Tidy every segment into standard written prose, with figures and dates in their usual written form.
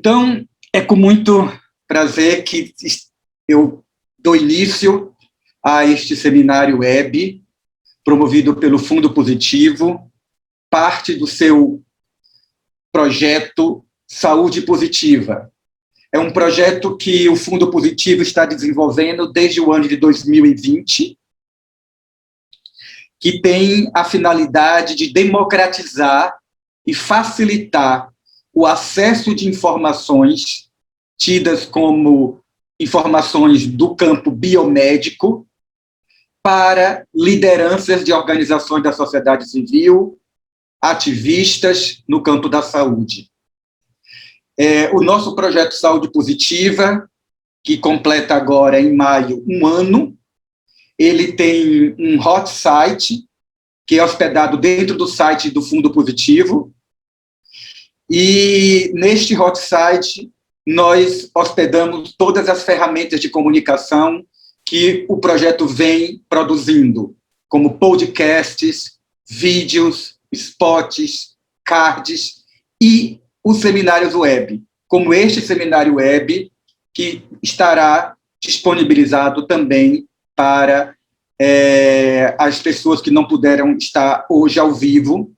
Então, é com muito prazer que eu dou início a este seminário web, promovido pelo Fundo Positivo, parte do seu projeto Saúde Positiva. É um projeto que o Fundo Positivo está desenvolvendo desde o ano de 2020, que tem a finalidade de democratizar e facilitar o acesso de informações tidas como informações do campo biomédico para lideranças de organizações da sociedade civil, ativistas no campo da saúde. O nosso projeto Saúde Positiva, que completa agora, em maio, 1 ano, ele tem um hot site, que é hospedado dentro do site do Fundo Positivo, e neste hot site nós hospedamos todas as ferramentas de comunicação que o projeto vem produzindo, como podcasts, vídeos, spots, cards e os seminários web, como este seminário web, que estará disponibilizado também para as pessoas que não puderam estar hoje ao vivo,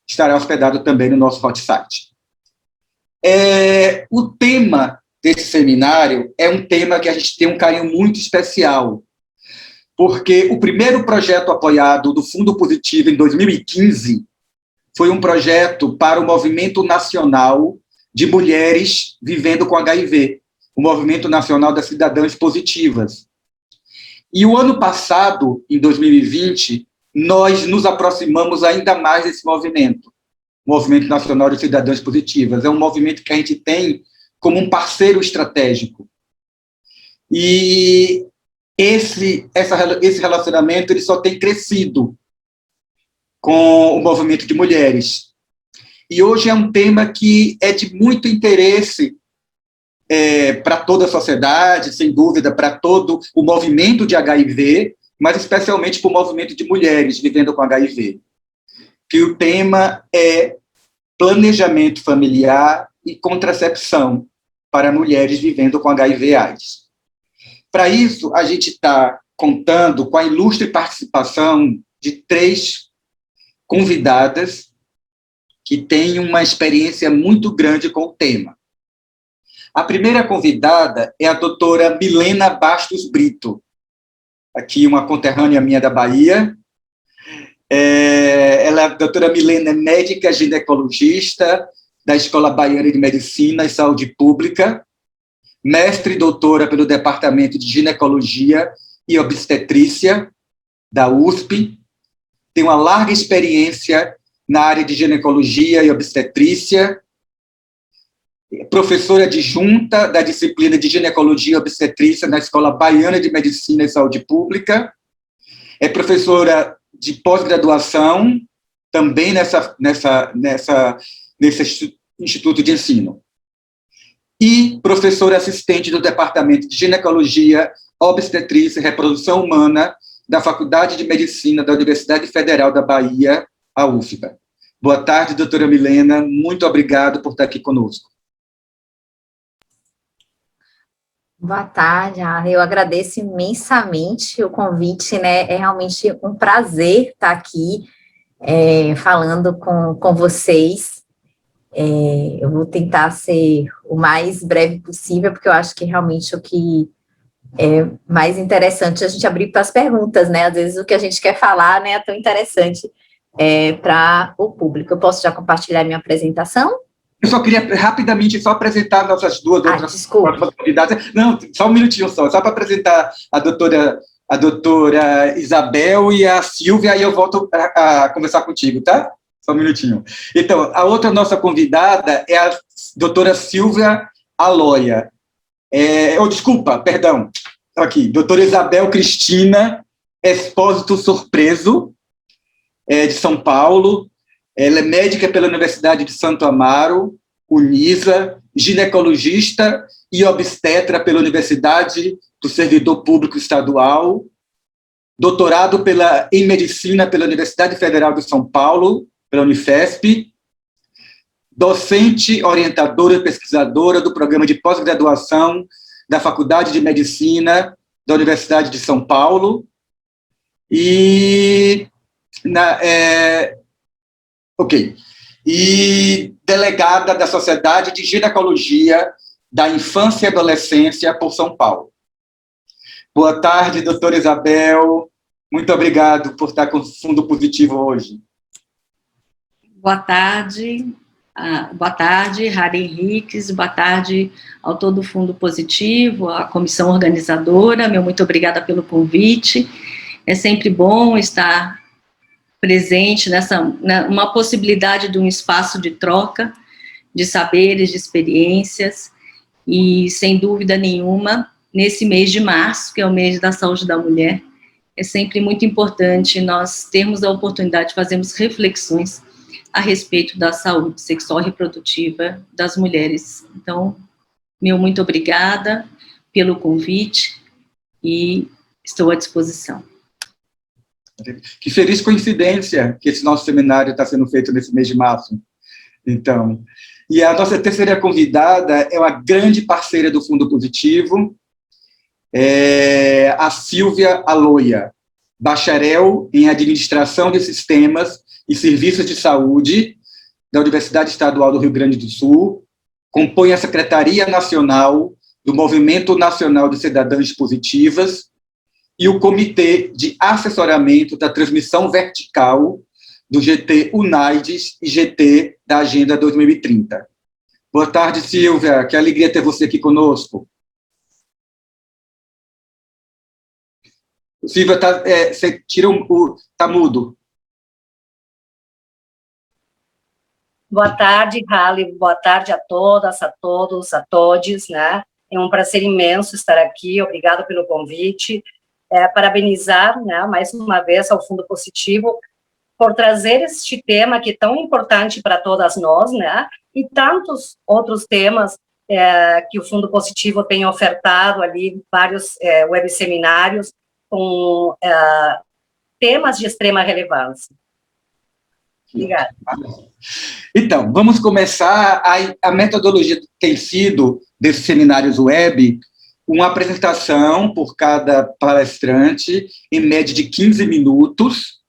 estará hospedado também no nosso hot site. O tema desse seminário é um tema que a gente tem um carinho muito especial, porque o primeiro projeto apoiado do Fundo Positivo em 2015 foi um projeto para o Movimento Nacional de Mulheres Vivendo com HIV, o Movimento Nacional das Cidadãs Positivas. E o ano passado, em 2020, nós nos aproximamos ainda mais desse movimento, o Movimento Nacional de Cidadãs Positivas. É um movimento que a gente tem como um parceiro estratégico. E esse relacionamento ele só tem crescido com o movimento de mulheres. E hoje é um tema que é de muito interesse para toda a sociedade, sem dúvida, para todo o movimento de HIV, mas especialmente para o movimento de mulheres vivendo com HIV. Que o tema é planejamento familiar e contracepção para mulheres vivendo com HIV/AIDS. Para isso, a gente está contando com a ilustre participação de 3 convidadas que têm uma experiência muito grande com o tema. A primeira convidada é a doutora Milena Bastos Brito, aqui uma conterrânea minha da Bahia. A doutora Milena é médica ginecologista da Escola Baiana de Medicina e Saúde Pública, mestre e doutora pelo Departamento de Ginecologia e Obstetrícia da USP, tem uma larga experiência na área de ginecologia e obstetrícia, professora adjunta da disciplina de ginecologia e obstetrícia na Escola Baiana de Medicina e Saúde Pública, é professora de pós-graduação também nesse instituto de ensino, e professora assistente do Departamento de Ginecologia, Obstetrícia e Reprodução Humana da Faculdade de Medicina da Universidade Federal da Bahia, a UFBA. Boa tarde, doutora Milena, muito obrigado por estar aqui conosco. Boa tarde, Ana. Eu agradeço imensamente o convite, né? É realmente um prazer estar aqui falando com vocês. Eu vou tentar ser o mais breve possível, porque eu acho que realmente o que é mais interessante é a gente abrir para as perguntas, né? Às vezes o que a gente quer falar não é tão interessante para o público. Eu posso já compartilhar minha apresentação? Eu só queria rapidamente só apresentar nossas duas outras convidadas. Não, só um minutinho só para apresentar a doutora Isabel e a Silvia, aí eu volto a conversar contigo, tá? Só um minutinho. Então, a outra nossa convidada é a doutora Silvia Aloia. Doutora Isabel Cristina Espósito Sorpreso, de São Paulo. Ela é médica pela Universidade de Santo Amaro, Unisa, ginecologista e obstetra pela Universidade do Servidor Público Estadual, doutorado em Medicina pela Universidade Federal de São Paulo, pela Unifesp, docente, orientadora e pesquisadora do programa de pós-graduação da Faculdade de Medicina da Universidade de São Paulo e delegada da Sociedade de Ginecologia da Infância e Adolescência por São Paulo. Boa tarde, doutora Isabel. Muito obrigado por estar com o Fundo Positivo hoje. Boa tarde, Rara Henriques, boa tarde ao todo o Fundo Positivo, à comissão organizadora, muito obrigada pelo convite. É sempre bom estar presente uma possibilidade de um espaço de troca de saberes, de experiências, e, sem dúvida nenhuma, nesse mês de março, que é o mês da saúde da mulher, é sempre muito importante nós termos a oportunidade de fazermos reflexões a respeito da saúde sexual e reprodutiva das mulheres. Então, muito obrigada pelo convite e estou à disposição. Que feliz coincidência que esse nosso seminário está sendo feito nesse mês de março. Então, e a nossa terceira convidada é uma grande parceira do Fundo Positivo, a Silvia Aloia, bacharel em Administração de Sistemas e Serviços de Saúde da Universidade Estadual do Rio Grande do Sul, compõe a Secretaria Nacional do Movimento Nacional de Cidadãs Positivas e o Comitê de Assessoramento da Transmissão Vertical do GT UNAIDS e GT da Agenda 2030. Boa tarde, Silvia. Que alegria ter você aqui conosco. Silvia, você tira tá mudo. Boa tarde, Rally. Boa tarde a todas, a todos, a todes, né? É um prazer imenso estar aqui. Obrigada pelo convite. Parabenizar, né, mais uma vez ao Fundo Positivo por trazer este tema que é tão importante para todas nós, né? E tantos outros temas que o Fundo Positivo tem ofertado ali, vários webseminários com temas de extrema relevância. Obrigada. Então, vamos começar. A metodologia tem sido, desses seminários web, uma apresentação por cada palestrante, em média de 15 minutos,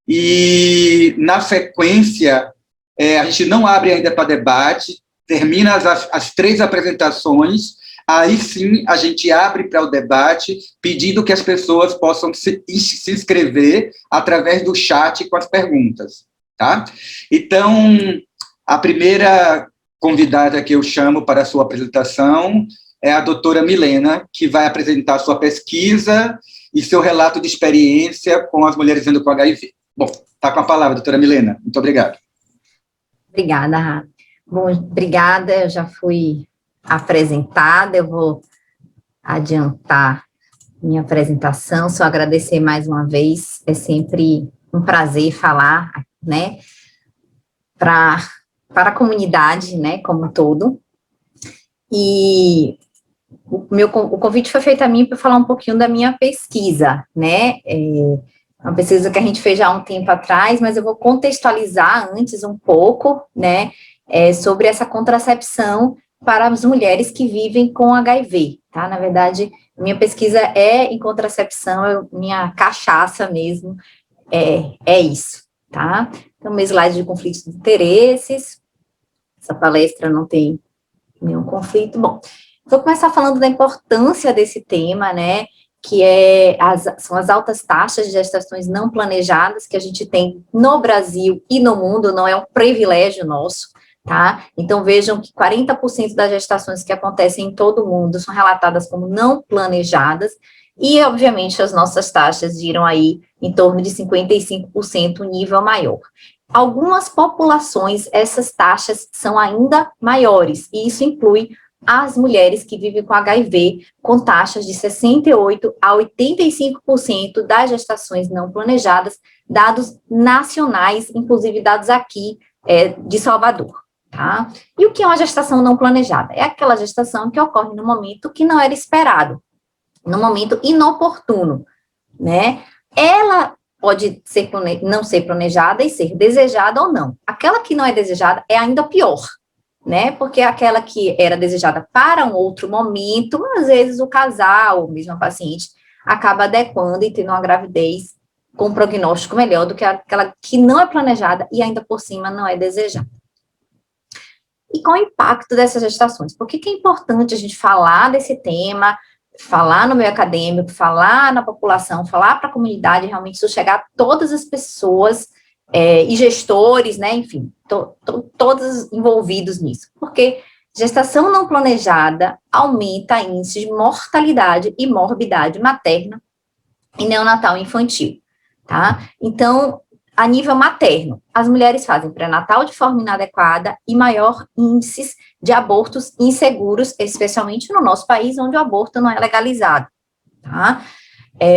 e, na sequência, a gente não abre ainda para debate, termina as 3 apresentações, aí sim a gente abre para o debate, pedindo que as pessoas possam se inscrever através do chat com as perguntas. Tá? Então, a primeira convidada que eu chamo para a sua apresentação é a doutora Milena, que vai apresentar sua pesquisa e seu relato de experiência com as mulheres vivendo com HIV. Bom, está com a palavra, doutora Milena. Muito obrigado. Obrigada, Rafa. Bom, obrigada, eu já fui apresentada, eu vou adiantar minha apresentação, só agradecer mais uma vez, é sempre um prazer falar, né, para a comunidade, né, como um todo, e o convite foi feito a mim para falar um pouquinho da minha pesquisa, né, uma pesquisa que a gente fez já há um tempo atrás, mas eu vou contextualizar antes um pouco, né, sobre essa contracepção para as mulheres que vivem com HIV, tá? Na verdade, minha pesquisa é em contracepção, minha cachaça mesmo é isso, tá? Então, meu slide de conflitos de interesses, essa palestra não tem nenhum conflito. Bom, vou começar falando da importância desse tema, né, que são as altas taxas de gestações não planejadas que a gente tem no Brasil e no mundo, não é um privilégio nosso, tá? Então, vejam que 40% das gestações que acontecem em todo o mundo são relatadas como não planejadas, e, obviamente, as nossas taxas giram aí em torno de 55%, nível maior. Algumas populações, essas taxas são ainda maiores, e isso inclui as mulheres que vivem com HIV, com taxas de 68% a 85% das gestações não planejadas, dados nacionais, inclusive dados aqui de Salvador, tá? E o que é uma gestação não planejada? É aquela gestação que ocorre no momento que não era esperado, no momento inoportuno, né? Ela pode ser não ser planejada e ser desejada ou não. Aquela que não é desejada é ainda pior, né? Porque aquela que era desejada para um outro momento, às vezes o casal, ou mesmo a paciente, acaba adequando e tendo uma gravidez com um prognóstico melhor do que aquela que não é planejada e ainda por cima não é desejada. E qual o impacto dessas gestações? Por que é importante a gente falar desse tema, falar no meio acadêmico, falar na população, falar para a comunidade, realmente isso chegar a todas as pessoas e gestores, né, enfim, todos envolvidos nisso. Porque gestação não planejada aumenta índices de mortalidade e morbidade materna e neonatal infantil, tá? Então, a nível materno, as mulheres fazem pré-natal de forma inadequada e maior índices de abortos inseguros, especialmente no nosso país, onde o aborto não é legalizado, tá?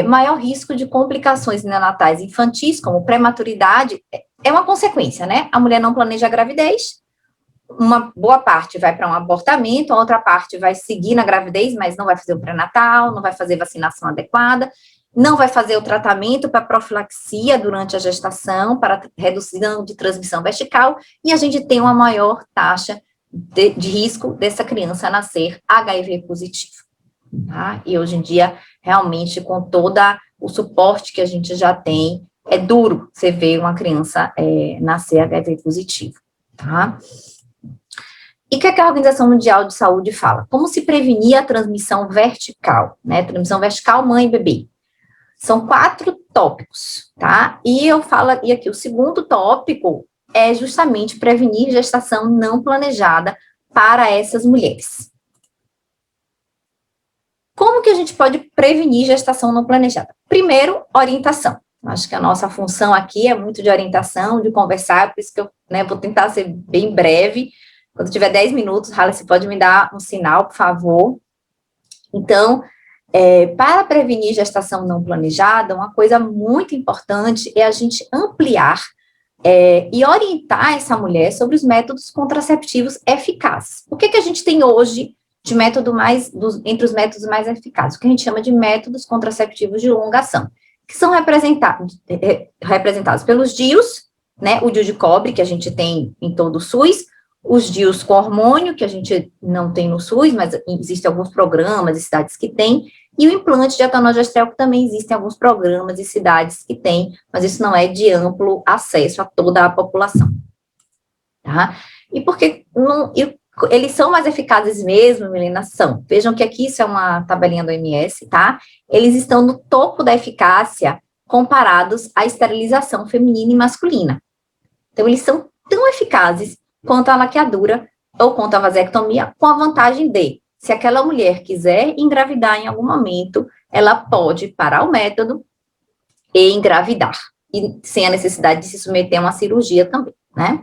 Maior risco de complicações neonatais infantis, como prematuridade, é uma consequência, né? A mulher não planeja a gravidez, uma boa parte vai para um abortamento, a outra parte vai seguir na gravidez, mas não vai fazer o pré-natal, não vai fazer vacinação adequada, não vai fazer o tratamento para profilaxia durante a gestação, para redução de transmissão vertical, e a gente tem uma maior taxa de risco dessa criança nascer HIV positivo. Tá? E hoje em dia, realmente, com todo o suporte que a gente já tem, é duro você ver uma criança nascer HIV positivo. Tá? E o que a Organização Mundial de Saúde fala? Como se prevenir a transmissão vertical, né? Transmissão vertical mãe e bebê. São 4 tópicos, tá? E eu falo, e aqui o segundo tópico é justamente prevenir gestação não planejada para essas mulheres. Como que a gente pode prevenir gestação não planejada? Primeiro, orientação. Acho que a nossa função aqui é muito de orientação, de conversar, por isso que eu vou tentar ser bem breve. Quando tiver 10 minutos, Halle, você pode me dar um sinal, por favor. Então, para prevenir gestação não planejada, uma coisa muito importante é a gente ampliar e orientar essa mulher sobre os métodos contraceptivos eficazes. O que a gente tem hoje de método entre os métodos mais eficazes? O que a gente chama de métodos contraceptivos de longa ação, que são representados pelos DIUs, né, o DIU de cobre, que a gente tem em todo o SUS, os DIUs com hormônio, que a gente não tem no SUS, mas existem alguns programas e cidades que têm, e o implante de etanogesteral, que também existem alguns programas e cidades que têm, mas isso não é de amplo acesso a toda a população. Tá? E por que eles são mais eficazes mesmo, Milena? São. Vejam que aqui isso é uma tabelinha do OMS, tá? Eles estão no topo da eficácia comparados à esterilização feminina e masculina. Então, eles são tão eficazes quanto a laqueadura ou quanto a vasectomia, com a vantagem de, se aquela mulher quiser engravidar em algum momento, ela pode parar o método e engravidar, e sem a necessidade de se submeter a uma cirurgia também, né?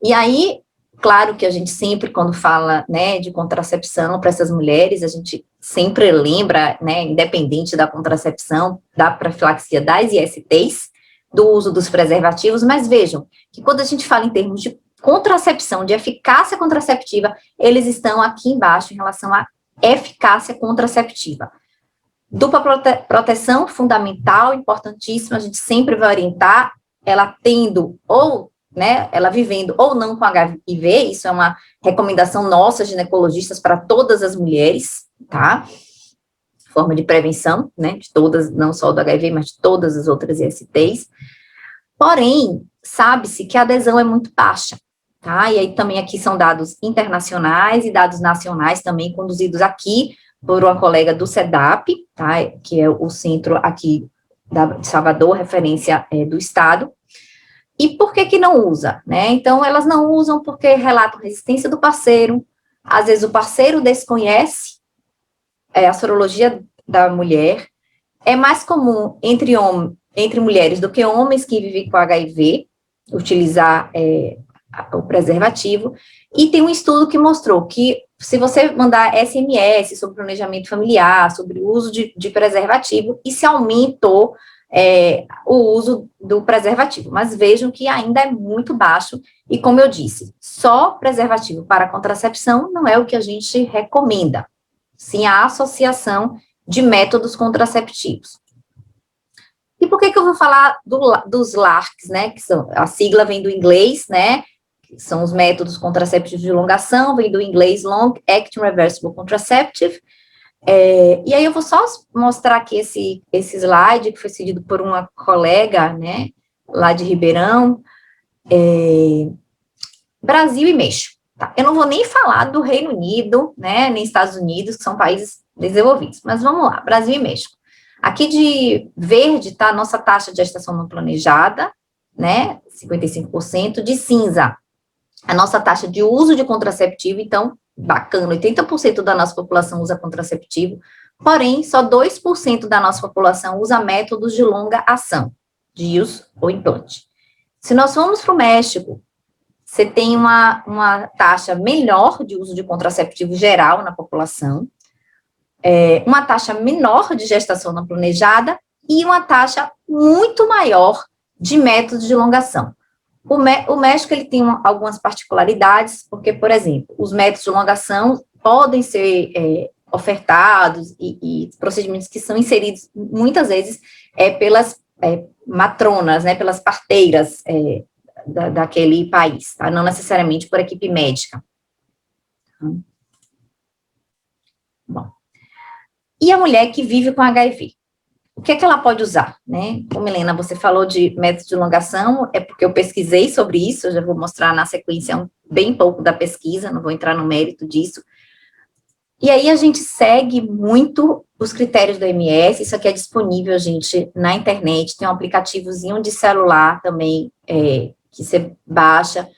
E aí, claro que a gente sempre, quando fala, né, de contracepção para essas mulheres, a gente sempre lembra, né, independente da contracepção, da profilaxia das ISTs, do uso dos preservativos, mas vejam que quando a gente fala em termos de contracepção, de eficácia contraceptiva, eles estão aqui embaixo em relação à eficácia contraceptiva. Dupla proteção, fundamental, importantíssima, a gente sempre vai orientar, ela tendo ou, né, ela vivendo ou não com HIV, isso é uma recomendação nossa, ginecologistas, para todas as mulheres, tá? Forma de prevenção, né, de todas, não só do HIV, mas de todas as outras ISTs. Porém, sabe-se que a adesão é muito baixa, tá? E aí também aqui são dados internacionais e dados nacionais também conduzidos aqui por uma colega do CEDAP, tá? Que é o centro aqui de Salvador, referência do estado. E por que não usa, né? Então, elas não usam porque relatam resistência do parceiro, às vezes o parceiro desconhece a sorologia da mulher, é mais comum entre mulheres do que homens que vivem com HIV, utilizar o preservativo, e tem um estudo que mostrou que se você mandar SMS sobre planejamento familiar, sobre o uso de preservativo, e se aumentou o uso do preservativo, mas vejam que ainda é muito baixo, e como eu disse, só preservativo para contracepção não é o que a gente recomenda, sim a associação de métodos contraceptivos. por que eu vou falar dos LARCs, né, que são, a sigla vem do inglês, né, que são os métodos contraceptivos de elongação, vem do inglês Long Acting Reversible Contraceptive. E aí eu vou só mostrar aqui esse slide, que foi cedido por uma colega, né, lá de Ribeirão, Brasil e México. Tá? Eu não vou nem falar do Reino Unido, né, nem Estados Unidos, que são países desenvolvidos, mas vamos lá, Brasil e México. Aqui de verde está a nossa taxa de gestação não planejada, né, 55%, de cinza, a nossa taxa de uso de contraceptivo, então, bacana, 80% da nossa população usa contraceptivo, porém, só 2% da nossa população usa métodos de longa ação, DIUs ou implante. Se nós formos para o México, você tem uma taxa menor de uso de contraceptivo geral na população, uma taxa menor de gestação não planejada e uma taxa muito maior de métodos de elongação. O México ele tem algumas particularidades, porque, por exemplo, os métodos de elongação podem ser ofertados e procedimentos que são inseridos, muitas vezes, pelas matronas, né, pelas parteiras daquele país, tá? Não necessariamente por equipe médica. Bom. E a mulher que vive com HIV? O que é que ela pode usar, né? Como, Helena, você falou de métodos de elongação, é porque eu pesquisei sobre isso, eu já vou mostrar na sequência bem pouco da pesquisa, não vou entrar no mérito disso. E aí a gente segue muito os critérios do OMS, isso aqui é disponível, gente, na internet, tem um aplicativozinho de celular também, que você baixa,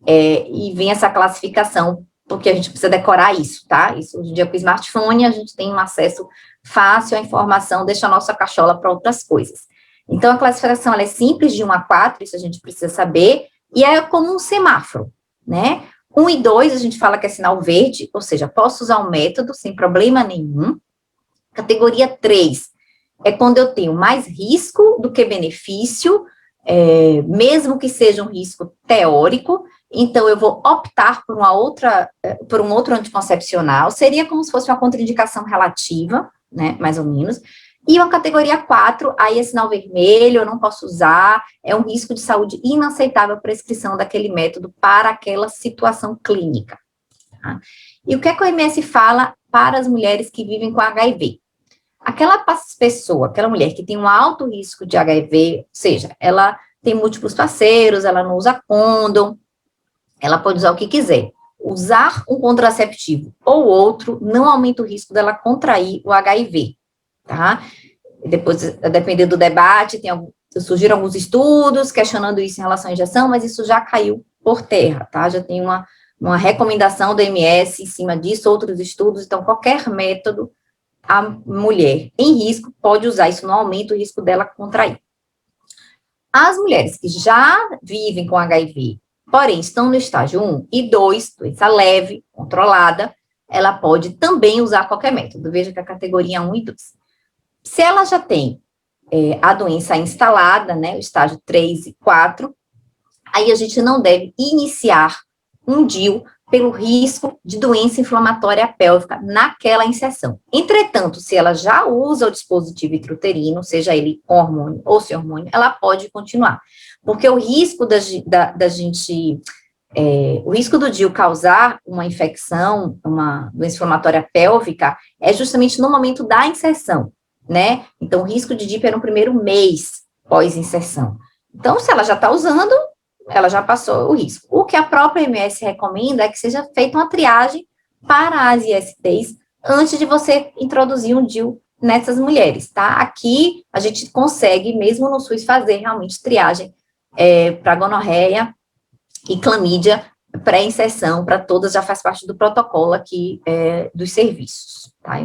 e vem essa classificação, porque a gente precisa decorar isso, tá? Isso, hoje em dia, com o smartphone, a gente tem um acesso fácil à informação, deixa a nossa cachola para outras coisas. Então, a classificação, ela é simples, de 1 a 4, isso a gente precisa saber, e é como um semáforo, né? 1 e 2, a gente fala que é sinal verde, ou seja, posso usar um método sem problema nenhum. Categoria 3 é quando eu tenho mais risco do que benefício, mesmo que seja um risco teórico, então eu vou optar por um outro anticoncepcional, seria como se fosse uma contraindicação relativa, né, mais ou menos, e uma categoria 4, aí é sinal vermelho, eu não posso usar, é um risco de saúde inaceitável a prescrição daquele método para aquela situação clínica. Tá? E o que a OMS fala para as mulheres que vivem com HIV? Aquela pessoa, aquela mulher que tem um alto risco de HIV, ou seja, ela tem múltiplos parceiros, ela não usa condom, ela pode usar o que quiser. Usar um contraceptivo ou outro não aumenta o risco dela contrair o HIV, tá? Depois, dependendo do debate, surgiram alguns estudos questionando isso em relação à injeção, mas isso já caiu por terra, tá? Já tem uma recomendação da OMS em cima disso, outros estudos, então qualquer método, a mulher em risco pode usar, isso não aumenta o risco dela contrair. As mulheres que já vivem com HIV, porém estão no estágio 1 e 2, doença leve, controlada, ela pode também usar qualquer método, veja que a categoria 1 e 2. Se ela já tem a doença instalada, né, o estágio 3 e 4, aí a gente não deve iniciar um DIU pelo risco de doença inflamatória pélvica naquela inserção. Entretanto, se ela já usa o dispositivo intrauterino, seja ele com hormônio ou sem hormônio, ela pode continuar. Porque o risco o risco do DIU causar uma infecção, uma doença inflamatória pélvica, é justamente no momento da inserção, né? Então, o risco de DIP é no primeiro mês pós-inserção. Então, se ela já está usando, ela já passou o risco. O que a própria OMS recomenda é que seja feita uma triagem para as ISTs antes de você introduzir um DIU nessas mulheres, tá? Aqui, a gente consegue, mesmo no SUS, fazer realmente triagem para gonorreia e clamídia pré-inserção, para todas, já faz parte do protocolo aqui dos serviços, tá?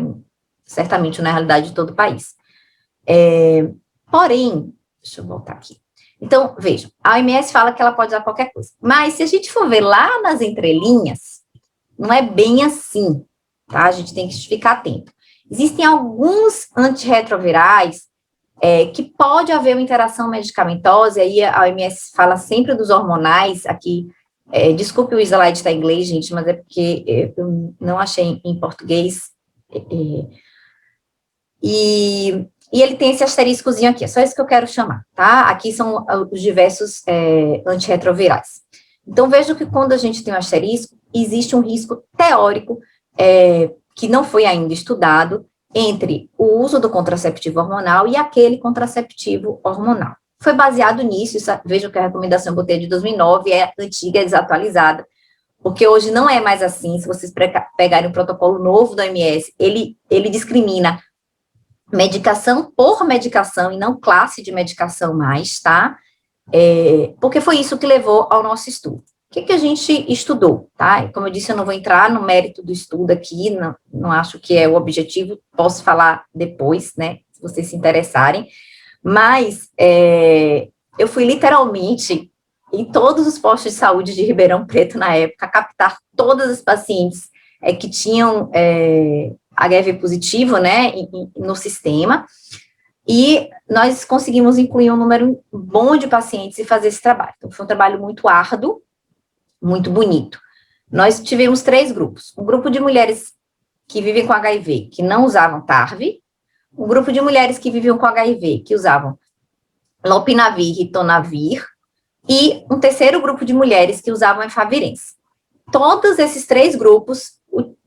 Certamente não é a realidade de todo o país. Porém, deixa eu voltar aqui. Então, vejam, a OMS fala que ela pode usar qualquer coisa, mas se a gente for ver lá nas entrelinhas, não é bem assim, tá? A gente tem que ficar atento. Existem alguns antirretrovirais que pode haver uma interação medicamentosa, e aí a OMS fala sempre dos hormonais, aqui, desculpe o slide estar em inglês, gente, mas é porque eu não achei em português, e e ele tem esse asteriscozinho aqui, é só isso que eu quero chamar, tá? Aqui são os diversos antirretrovirais. Então, vejo que quando a gente tem um asterisco, existe um risco teórico que não foi ainda estudado entre o uso do contraceptivo hormonal e aquele contraceptivo hormonal. Foi baseado nisso, vejam que a recomendação eu botei de 2009, é antiga, é desatualizada, porque hoje não é mais assim. Se vocês pegarem o protocolo novo do OMS, ele discrimina medicação por medicação e não classe de medicação mais, tá? Porque foi isso que levou ao nosso estudo. O que a gente estudou, tá? Como eu disse, eu não vou entrar no mérito do estudo aqui, não acho que é o objetivo, posso falar depois, né, se vocês se interessarem, mas eu fui literalmente em todos os postos de saúde de Ribeirão Preto na época, captar todas as pacientes que tinham HIV positivo, né, no sistema, e nós conseguimos incluir um número bom de pacientes e fazer esse trabalho. Então, foi um trabalho muito árduo, muito bonito. Nós tivemos 3 grupos. Um grupo de mulheres que vivem com HIV, que não usavam TARV, um grupo de mulheres que viviam com HIV, que usavam lopinavir e ritonavir, e um terceiro grupo de mulheres que usavam efavirenz. Todos esses 3 grupos,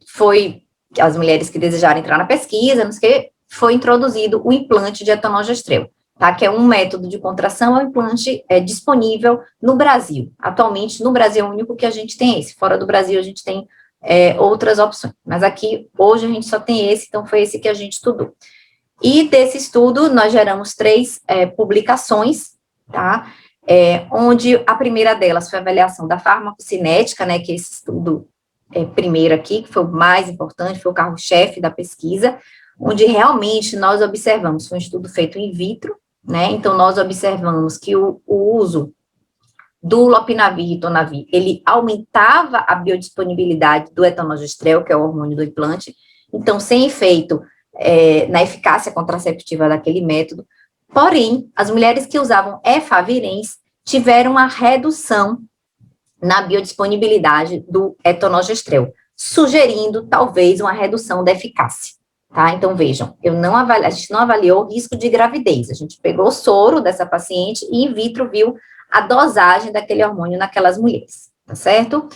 foi as mulheres que desejaram entrar na pesquisa, não sei o que, foi introduzido o implante de etanolgestrel, tá? Que é um método de contração, é um implante disponível no Brasil. Atualmente, no Brasil, é o único que a gente tem esse. Fora do Brasil, a gente tem outras opções. Mas aqui, hoje, a gente só tem esse, então foi esse que a gente estudou. E desse estudo, nós geramos 3 publicações, tá? Onde a primeira delas foi a avaliação da farmacocinética, né? Que é esse estudo primeiro aqui, que foi o mais importante, foi o carro-chefe da pesquisa, onde realmente nós observamos, foi um estudo feito in vitro, né, então nós observamos que o uso do lopinavir e ritonavir, ele aumentava a biodisponibilidade do etanolgestrel, que é o hormônio do implante, então sem efeito na eficácia contraceptiva daquele método, porém, as mulheres que usavam efavirenz tiveram uma redução na biodisponibilidade do etanolgestrel, sugerindo talvez uma redução da eficácia. Tá? Então, vejam, a gente não avaliou o risco de gravidez, a gente pegou o soro dessa paciente e in vitro viu a dosagem daquele hormônio naquelas mulheres, tá certo?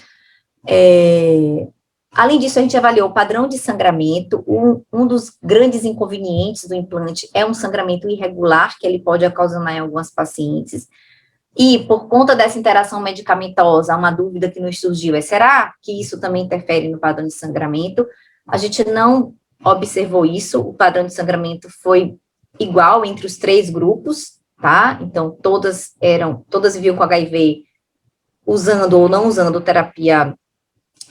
Além disso, a gente avaliou o padrão de sangramento. Um dos grandes inconvenientes do implante é um sangramento irregular, que ele pode ocasionar em algumas pacientes, e por conta dessa interação medicamentosa, uma dúvida que nos surgiu será que isso também interfere no padrão de sangramento? A gente não observou isso, o padrão de sangramento foi igual entre os 3 grupos, tá? Então, todas viviam com HIV usando ou não usando terapia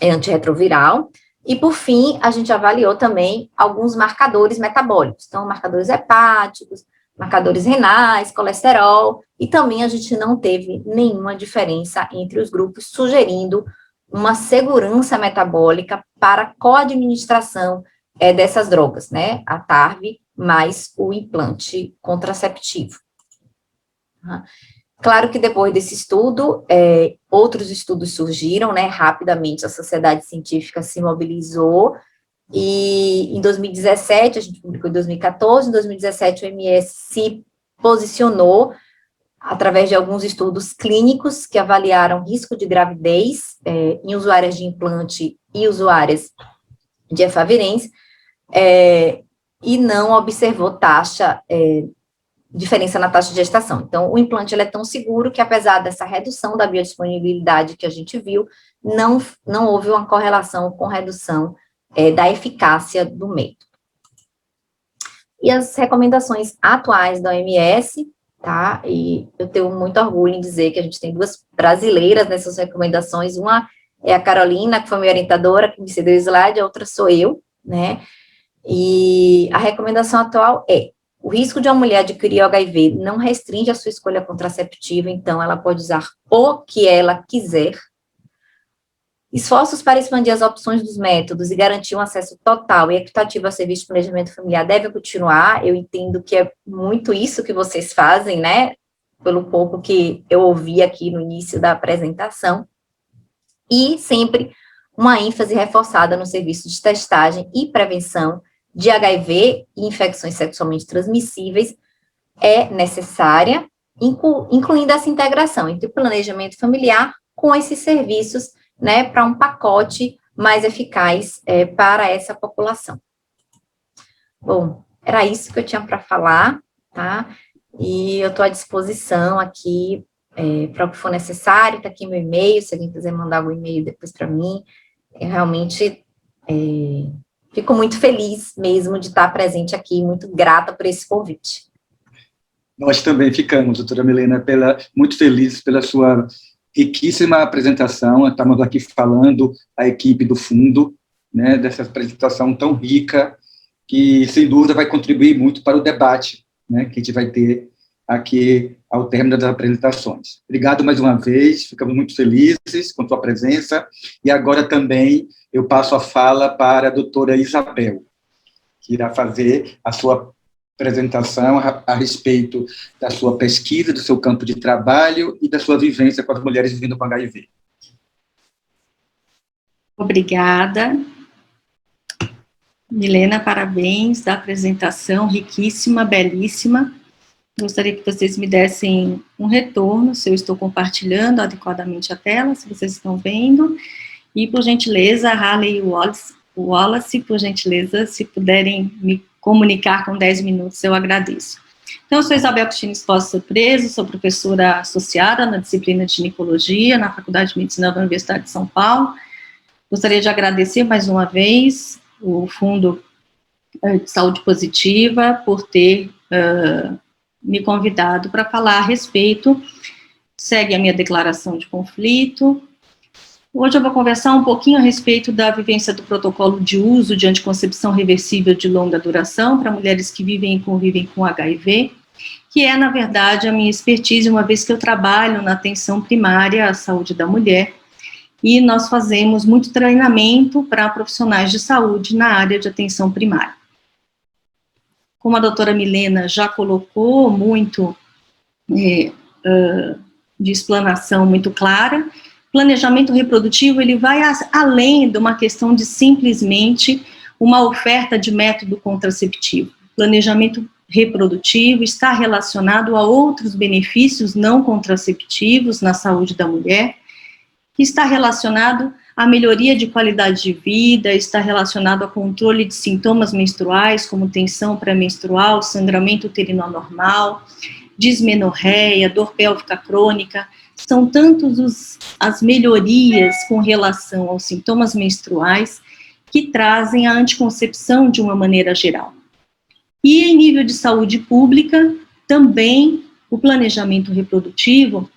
antirretroviral. E, por fim, a gente avaliou também alguns marcadores metabólicos, então, marcadores hepáticos, marcadores renais, colesterol, e também a gente não teve nenhuma diferença entre os grupos, sugerindo uma segurança metabólica para co-administração dessas drogas, né, a TARV mais o implante contraceptivo. Claro que depois desse estudo, outros estudos surgiram, né, rapidamente a sociedade científica se mobilizou, e em 2017, a gente publicou em 2014, em 2017 o OMS se posicionou através de alguns estudos clínicos que avaliaram risco de gravidez em usuárias de implante e usuárias de efavirenz, e não observou diferença na taxa de gestação. Então, o implante ele é tão seguro que, apesar dessa redução da biodisponibilidade que a gente viu, não houve uma correlação com redução da eficácia do método. E as recomendações atuais da OMS, tá? E eu tenho muito orgulho em dizer que a gente tem 2 brasileiras nessas recomendações, uma é a Carolina, que foi minha orientadora, que me cedeu o slide, a outra sou eu, né? E a recomendação atual é: o risco de uma mulher adquirir HIV não restringe a sua escolha contraceptiva, então ela pode usar o que ela quiser. Esforços para expandir as opções dos métodos e garantir um acesso total e equitativo ao serviço de planejamento familiar devem continuar. Eu entendo que é muito isso que vocês fazem, né? Pelo pouco que eu ouvi aqui no início da apresentação. E sempre uma ênfase reforçada no serviço de testagem e prevenção de HIV e infecções sexualmente transmissíveis é necessária, incluindo essa integração entre o planejamento familiar com esses serviços, né, para um pacote mais eficaz para essa população. Bom, era isso que eu tinha para falar, tá? E eu estou à disposição aqui para o que for necessário, está aqui meu e-mail, se alguém quiser mandar um e-mail depois para mim. Eu realmente fico muito feliz mesmo de estar presente aqui, muito grata por esse convite. Nós também ficamos, doutora Milena, muito felizes pela sua riquíssima apresentação. Estamos aqui falando a equipe do fundo, né, dessa apresentação tão rica, que, sem dúvida, vai contribuir muito para o debate, né, que a gente vai ter aqui ao término das apresentações. Obrigado mais uma vez, ficamos muito felizes com a sua presença, e agora também eu passo a fala para a doutora Isabel, que irá fazer a sua apresentação a respeito da sua pesquisa, do seu campo de trabalho e da sua vivência com as mulheres vivendo com HIV. Obrigada. Milena, parabéns da apresentação, riquíssima, belíssima. Gostaria que vocês me dessem um retorno, se eu estou compartilhando adequadamente a tela, se vocês estão vendo. E, por gentileza, Harley e Wallace, por gentileza, se puderem me comunicar com 10 minutos, eu agradeço. Então, eu sou Isabel Cristina Esposa Preso, sou professora associada na disciplina de ginecologia, na Faculdade de Medicina da Universidade de São Paulo. Gostaria de agradecer mais uma vez o Fundo de Saúde Positiva por ter me convidado para falar a respeito. Segue a minha declaração de conflito. Hoje eu vou conversar um pouquinho a respeito da vivência do protocolo de uso de anticoncepção reversível de longa duração para mulheres que vivem e convivem com HIV, que é, na verdade, a minha expertise, uma vez que eu trabalho na atenção primária à saúde da mulher, e nós fazemos muito treinamento para profissionais de saúde na área de atenção primária. Como a doutora Milena já colocou muito de explanação muito clara, planejamento reprodutivo, ele vai além de uma questão de simplesmente uma oferta de método contraceptivo. Planejamento reprodutivo está relacionado a outros benefícios não contraceptivos na saúde da mulher, que está relacionado à melhoria de qualidade de vida, está relacionado ao controle de sintomas menstruais, como tensão pré-menstrual, sangramento uterino anormal, dismenorreia, dor pélvica crônica. São tantos as melhorias com relação aos sintomas menstruais que trazem a anticoncepção de uma maneira geral. E em nível de saúde pública, também o planejamento reprodutivo,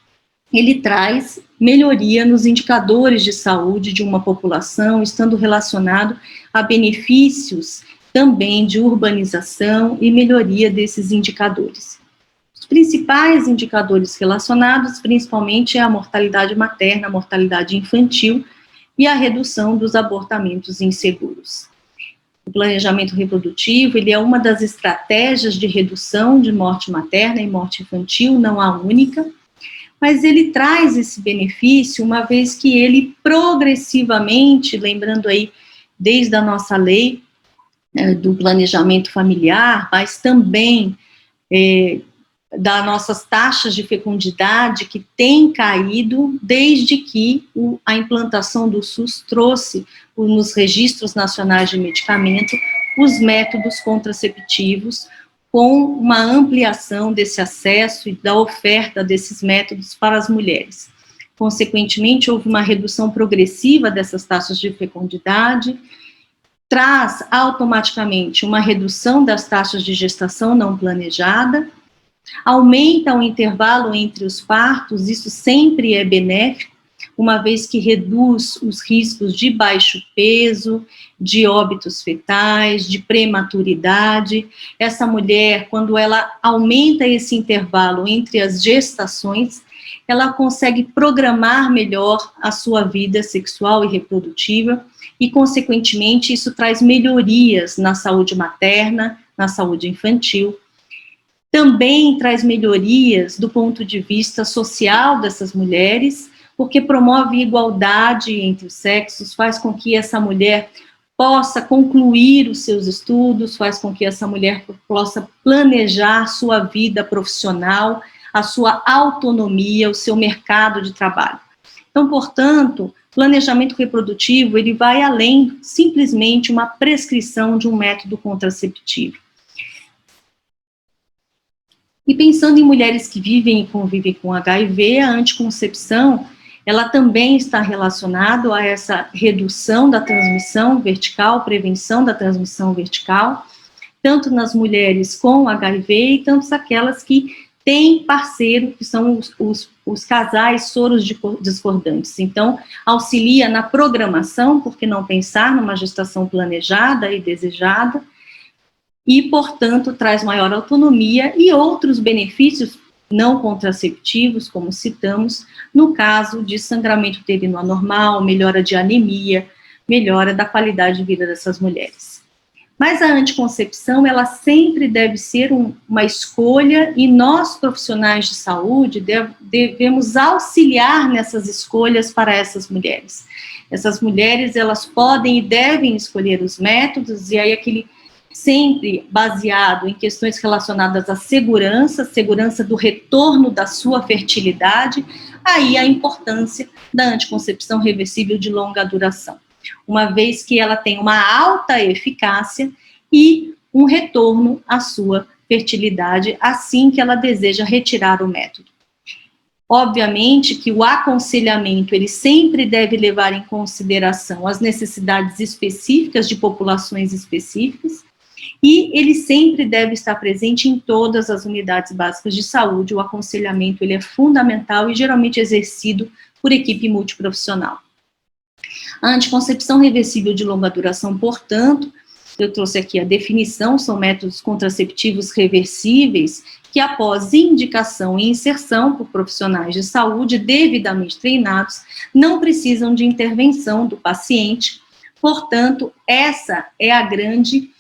ele traz melhoria nos indicadores de saúde de uma população, estando relacionado a benefícios também de urbanização e melhoria desses indicadores. Os principais indicadores relacionados, principalmente, é a mortalidade materna, a mortalidade infantil e a redução dos abortamentos inseguros. O planejamento reprodutivo, ele é uma das estratégias de redução de morte materna e morte infantil, não a única, mas ele traz esse benefício, uma vez que ele progressivamente, lembrando aí, desde a nossa lei do planejamento familiar, mas também das nossas taxas de fecundidade, que tem caído desde que a implantação do SUS trouxe nos registros nacionais de medicamento os métodos contraceptivos, com uma ampliação desse acesso e da oferta desses métodos para as mulheres. Consequentemente, houve uma redução progressiva dessas taxas de fecundidade, traz automaticamente uma redução das taxas de gestação não planejada, aumenta o intervalo entre os partos, isso sempre é benéfico, uma vez que reduz os riscos de baixo peso, de óbitos fetais, de prematuridade. Essa mulher, quando ela aumenta esse intervalo entre as gestações, ela consegue programar melhor a sua vida sexual e reprodutiva e, consequentemente, isso traz melhorias na saúde materna, na saúde infantil. Também traz melhorias do ponto de vista social dessas mulheres, porque promove igualdade entre os sexos, faz com que essa mulher possa concluir os seus estudos, faz com que essa mulher possa planejar sua vida profissional, a sua autonomia, o seu mercado de trabalho. Então, portanto, planejamento reprodutivo, ele vai além simplesmente uma prescrição de um método contraceptivo. E pensando em mulheres que vivem e convivem com HIV, a anticoncepção, ela também está relacionada a essa redução da transmissão vertical, prevenção da transmissão vertical, tanto nas mulheres com HIV e tanto aquelas que têm parceiro, que são os casais soros discordantes. Então, auxilia na programação, por que não pensar numa gestação planejada e desejada, e, portanto, traz maior autonomia e outros benefícios não contraceptivos, como citamos, no caso de sangramento uterino anormal, melhora de anemia, melhora da qualidade de vida dessas mulheres. Mas a anticoncepção, ela sempre deve ser uma escolha e nós, profissionais de saúde, devemos auxiliar nessas escolhas para essas mulheres. Essas mulheres, elas podem e devem escolher os métodos, e aí aquele sempre baseado em questões relacionadas à segurança do retorno da sua fertilidade, aí a importância da anticoncepção reversível de longa duração, uma vez que ela tem uma alta eficácia e um retorno à sua fertilidade assim que ela deseja retirar o método. Obviamente que o aconselhamento, ele sempre deve levar em consideração as necessidades específicas de populações específicas, e ele sempre deve estar presente em todas as unidades básicas de saúde. O aconselhamento, ele é fundamental e geralmente exercido por equipe multiprofissional. A anticoncepção reversível de longa duração, portanto, eu trouxe aqui a definição, são métodos contraceptivos reversíveis que, após indicação e inserção por profissionais de saúde devidamente treinados, não precisam de intervenção do paciente. Portanto, essa é a grande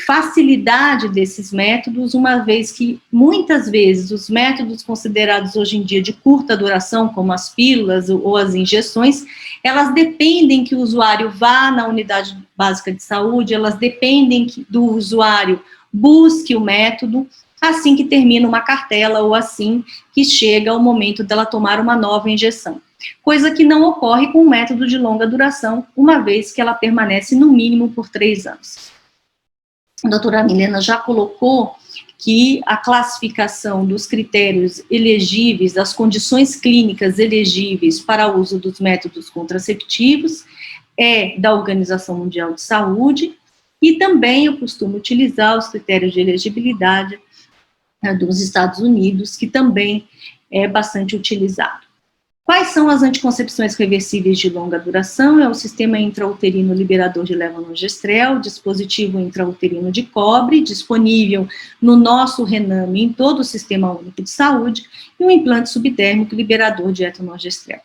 facilidade desses métodos, uma vez que, muitas vezes, os métodos considerados hoje em dia de curta duração, como as pílulas ou as injeções, elas dependem que o usuário vá na unidade básica de saúde, elas dependem que do usuário busque o método, assim que termina uma cartela ou assim que chega o momento dela tomar uma nova injeção. Coisa que não ocorre com o método de longa duração, uma vez que ela permanece no mínimo por 3 anos. A doutora Milena já colocou que a classificação dos critérios elegíveis, das condições clínicas elegíveis para o uso dos métodos contraceptivos é da Organização Mundial de Saúde, e também eu costumo utilizar os critérios de elegibilidade dos Estados Unidos, que também é bastante utilizado. Quais são as anticoncepções reversíveis de longa duração? É o sistema intrauterino liberador de levonorgestrel, dispositivo intrauterino de cobre, disponível no nosso Rename em todo o Sistema Único de Saúde, e um implante subdérmico liberador de etonorgestrel.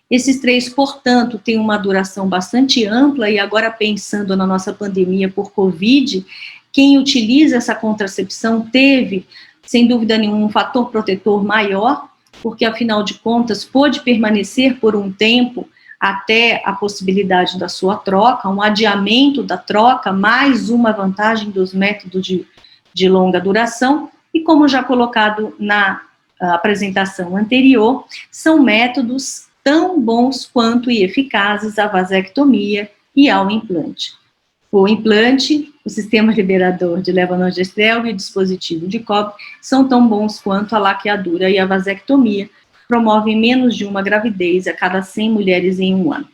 Esses 3, portanto, têm uma duração bastante ampla, e agora pensando na nossa pandemia por Covid, quem utiliza essa contracepção teve, sem dúvida nenhuma, um fator protetor maior, porque, afinal de contas, pôde permanecer por um tempo até a possibilidade da sua troca, um adiamento da troca, mais uma vantagem dos métodos de longa duração, e como já colocado na apresentação anterior, são métodos tão bons quanto e eficazes à vasectomia e ao implante. O implante, o sistema liberador de levonorgestrel e o dispositivo de cobre são tão bons quanto a laqueadura e a vasectomia, promovem menos de uma gravidez a cada 100 mulheres em um ano.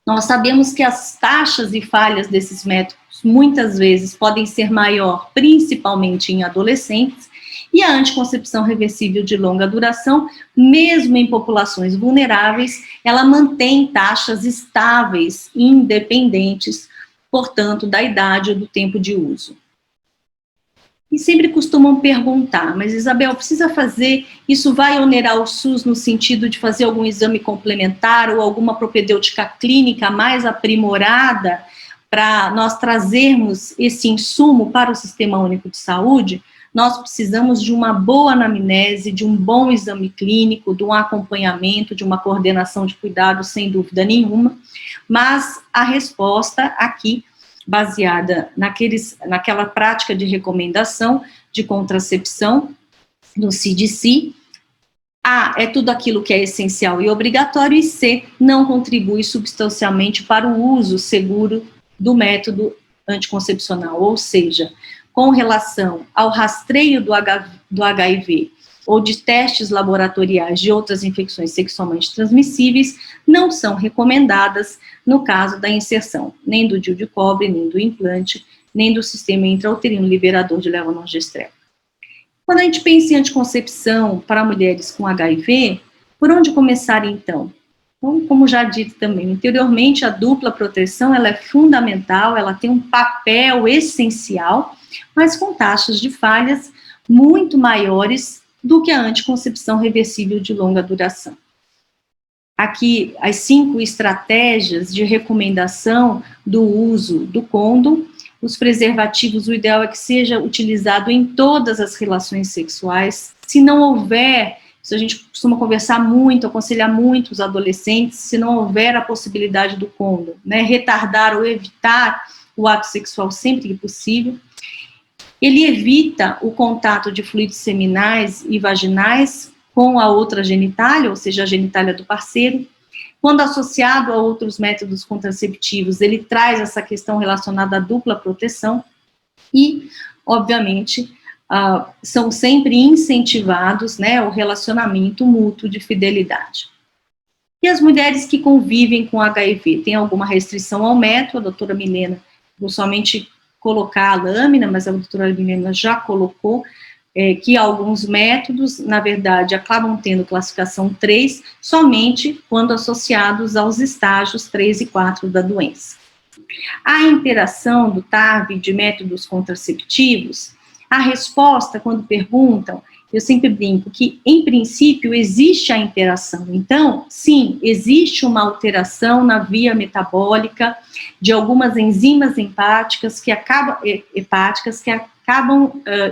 Nós sabemos que as taxas e falhas desses métodos muitas vezes podem ser maior, principalmente em adolescentes, e a anticoncepção reversível de longa duração, mesmo em populações vulneráveis, ela mantém taxas estáveis, independentes, portanto, da idade ou do tempo de uso. E sempre costumam perguntar, mas Isabel, precisa fazer, isso vai onerar o SUS no sentido de fazer algum exame complementar ou alguma propedêutica clínica mais aprimorada para nós trazermos esse insumo para o Sistema Único de Saúde? nós precisamos de uma boa anamnese, de um bom exame clínico, de um acompanhamento, de uma coordenação de cuidados, sem dúvida nenhuma, mas a resposta aqui, baseada naquela prática de recomendação de contracepção no CDC, A, é tudo aquilo que é essencial e obrigatório, e C, não contribui substancialmente para o uso seguro do método anticoncepcional, ou seja, com relação ao rastreio do HIV ou de testes laboratoriais de outras infecções sexualmente transmissíveis, não são recomendadas no caso da inserção, nem do DIU de cobre, nem do implante, nem do sistema intrauterino liberador de levonorgestrel. Quando a gente pensa em anticoncepção para mulheres com HIV, por onde começar então? Então, como já dito também anteriormente, a dupla proteção ela é fundamental, ela tem um papel essencial, mas com taxas de falhas muito maiores do que a anticoncepção reversível de longa duração. Aqui, as 5 estratégias de recomendação do uso do condom. Os preservativos, o ideal é que seja utilizado em todas as relações sexuais. Se não houver, isso a gente costuma conversar muito, aconselhar muito os adolescentes, se não houver a possibilidade do condom, né, retardar ou evitar o ato sexual sempre que possível. Ele evita o contato de fluidos seminais e vaginais com a outra genitália, ou seja, a genitália do parceiro. Quando associado a outros métodos contraceptivos, ele traz essa questão relacionada à dupla proteção e, obviamente, são sempre incentivados, né, o relacionamento mútuo de fidelidade. E as mulheres que convivem com HIV, tem alguma restrição ao método? A doutora Milena, vou somente colocar a lâmina, mas a doutora Milena já colocou, que alguns métodos, na verdade, acabam tendo classificação 3 somente quando associados aos estágios 3 e 4 da doença. A interação do TARV de métodos contraceptivos, a resposta, quando perguntam, eu sempre brinco que, em princípio, existe a interação. Então, sim, existe uma alteração na via metabólica de algumas enzimas hepáticas que acabam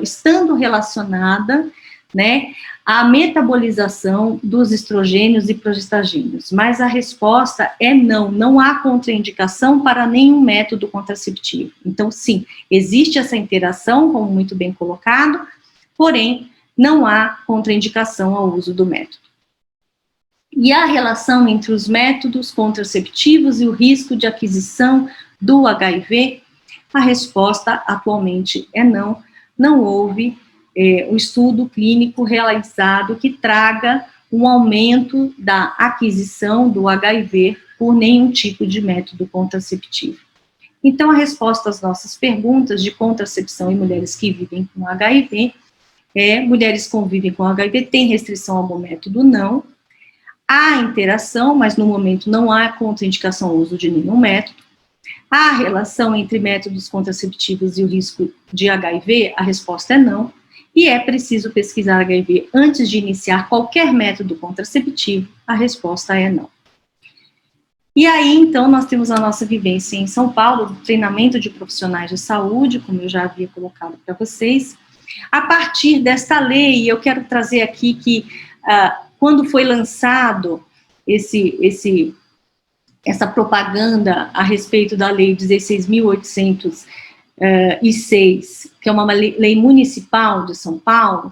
estando relacionada, né, à metabolização dos estrogênios e progestagênios. Mas a resposta é não, não há contraindicação para nenhum método contraceptivo. Então, sim, existe essa interação, como muito bem colocado, porém, não há contraindicação ao uso do método. E a relação entre os métodos contraceptivos e o risco de aquisição do HIV, a resposta atualmente é não. Não houve um estudo clínico realizado que traga um aumento da aquisição do HIV por nenhum tipo de método contraceptivo. Então, a resposta às nossas perguntas de contracepção em mulheres que vivem com HIV mulheres que convivem com HIV têm restrição ao método? Não. Há interação, mas no momento não há contraindicação ao uso de nenhum método. Há relação entre métodos contraceptivos e o risco de HIV? A resposta é não. E é preciso pesquisar HIV antes de iniciar qualquer método contraceptivo? A resposta é não. E aí, então, nós temos a nossa vivência em São Paulo, do treinamento de profissionais de saúde, como eu já havia colocado para vocês. A partir desta lei, eu quero trazer aqui que, quando foi lançado essa propaganda a respeito da lei 16.806, que é uma lei municipal de São Paulo,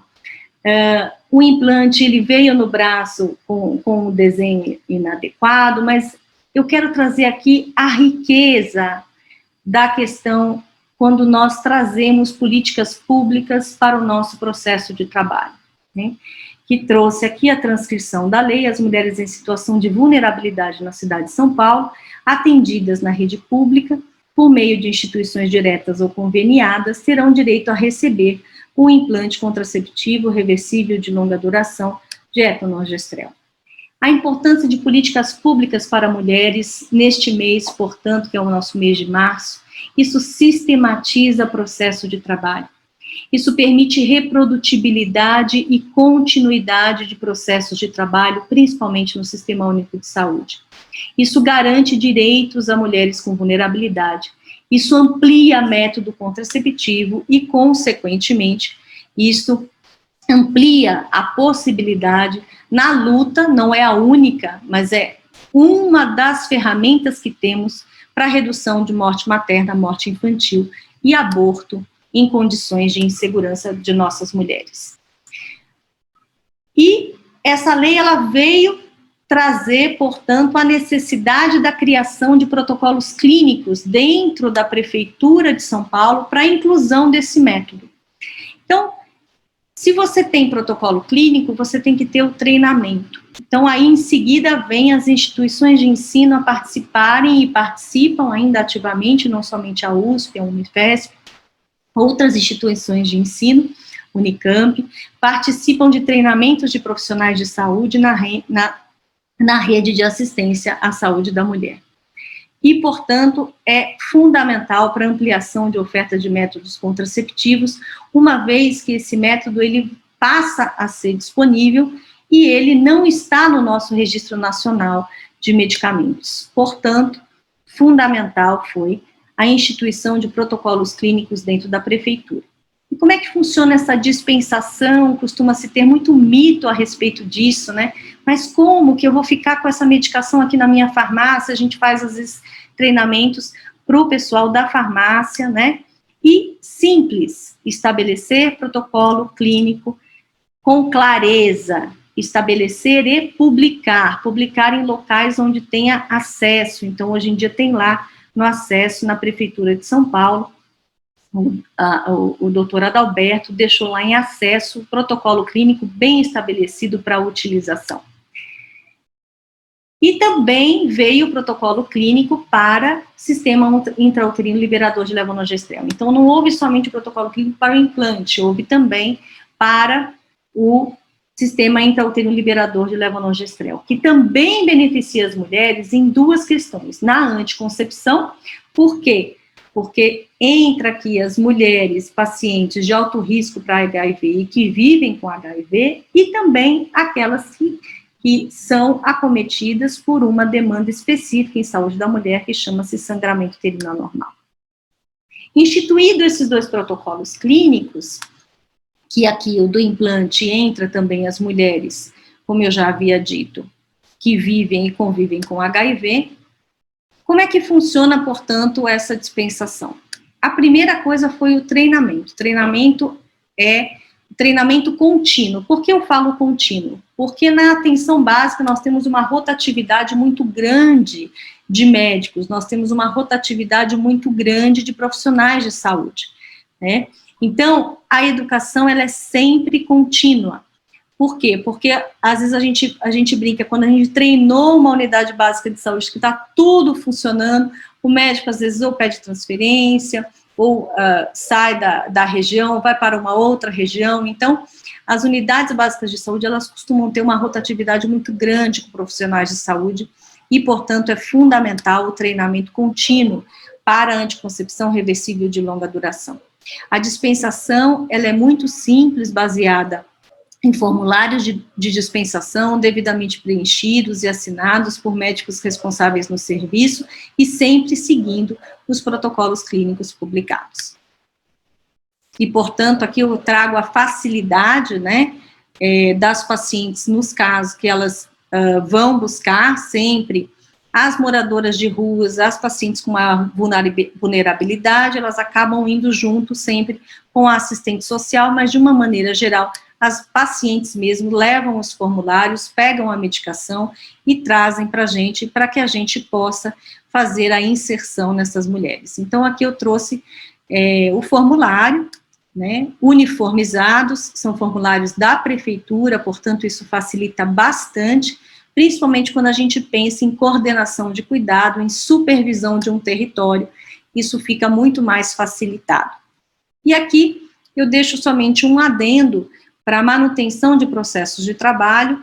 o implante ele veio no braço com um desenho inadequado, mas eu quero trazer aqui a riqueza da questão quando nós trazemos políticas públicas para o nosso processo de trabalho, né? Que trouxe aqui a transcrição da lei. As mulheres em situação de vulnerabilidade na cidade de São Paulo, atendidas na rede pública, por meio de instituições diretas ou conveniadas, terão direito a receber o implante contraceptivo reversível de longa duração de levonorgestrel. A importância de políticas públicas para mulheres neste mês, portanto, que é o nosso mês de março, isso sistematiza o processo de trabalho. Isso permite reprodutibilidade e continuidade de processos de trabalho, principalmente no Sistema Único de Saúde. Isso garante direitos a mulheres com vulnerabilidade. Isso amplia método contraceptivo e, consequentemente, Isso amplia a possibilidade na luta, não é a única, mas é uma das ferramentas que temos para a redução de morte materna, morte infantil e aborto em condições de insegurança de nossas mulheres. E essa lei, ela veio trazer, portanto, a necessidade da criação de protocolos clínicos dentro da Prefeitura de São Paulo para a inclusão desse método. Então, se você tem protocolo clínico, você tem que ter o treinamento. Então, aí, em seguida, vem as instituições de ensino a participarem e participam ainda ativamente, não somente a USP, a Unifesp, outras instituições de ensino, Unicamp, participam de treinamentos de profissionais de saúde na rede de assistência à saúde da mulher. E, portanto, é fundamental para a ampliação de oferta de métodos contraceptivos, uma vez que esse método ele passa a ser disponível e ele não está no nosso Registro Nacional de Medicamentos. Portanto, fundamental foi a instituição de protocolos clínicos dentro da Prefeitura. E como é que funciona essa dispensação? Costuma-se ter muito mito a respeito disso, né? Mas como que eu vou ficar com essa medicação aqui na minha farmácia? A gente faz, às vezes, treinamentos para o pessoal da farmácia, né? E simples, estabelecer protocolo clínico com clareza, estabelecer e publicar em locais onde tenha acesso. Então, hoje em dia tem lá no acesso na Prefeitura de São Paulo, o doutor Adalberto deixou lá em acesso o protocolo clínico bem estabelecido para a utilização. E também veio o protocolo clínico para sistema intrauterino liberador de levonorgestrel. Então, não houve somente o protocolo clínico para o implante, houve também para o sistema intrauterino liberador de levonorgestrel, que também beneficia as mulheres em duas questões. Na anticoncepção, por quê? Porque entra aqui as mulheres pacientes de alto risco para HIV e que vivem com HIV, e também aquelas que são acometidas por uma demanda específica em saúde da mulher, que chama-se sangramento uterino anormal. Instituído esses dois protocolos clínicos, que aqui o do implante entra também as mulheres, como eu já havia dito, que vivem e convivem com HIV, como é que funciona, portanto, essa dispensação? A primeira coisa foi o treinamento. Treinamento é treinamento contínuo. Por que eu falo contínuo? Porque na atenção básica nós temos uma rotatividade muito grande de médicos, nós temos uma rotatividade muito grande de profissionais de saúde, né? Então, a educação, ela é sempre contínua. Por quê? Porque, às vezes, a gente brinca, quando a gente treinou uma unidade básica de saúde que está tudo funcionando, o médico, às vezes, ou pede transferência, ou sai da região, vai para uma outra região. Então, as unidades básicas de saúde, elas costumam ter uma rotatividade muito grande com profissionais de saúde e, portanto, é fundamental o treinamento contínuo para a anticoncepção reversível de longa duração. A dispensação, ela é muito simples, baseada em formulários de dispensação devidamente preenchidos e assinados por médicos responsáveis no serviço e sempre seguindo os protocolos clínicos publicados. E, portanto, aqui eu trago a facilidade, né, das pacientes, nos casos que elas vão buscar sempre as moradoras de ruas, as pacientes com maior vulnerabilidade, elas acabam indo junto sempre com a assistente social, mas de uma maneira geral, as pacientes mesmo levam os formulários, pegam a medicação e trazem para a gente, para que a gente possa fazer a inserção nessas mulheres. Então, aqui eu trouxe o formulário, né, uniformizados, são formulários da prefeitura, portanto, isso facilita bastante, principalmente quando a gente pensa em coordenação de cuidado, em supervisão de um território, isso fica muito mais facilitado. E aqui eu deixo somente um adendo para a manutenção de processos de trabalho,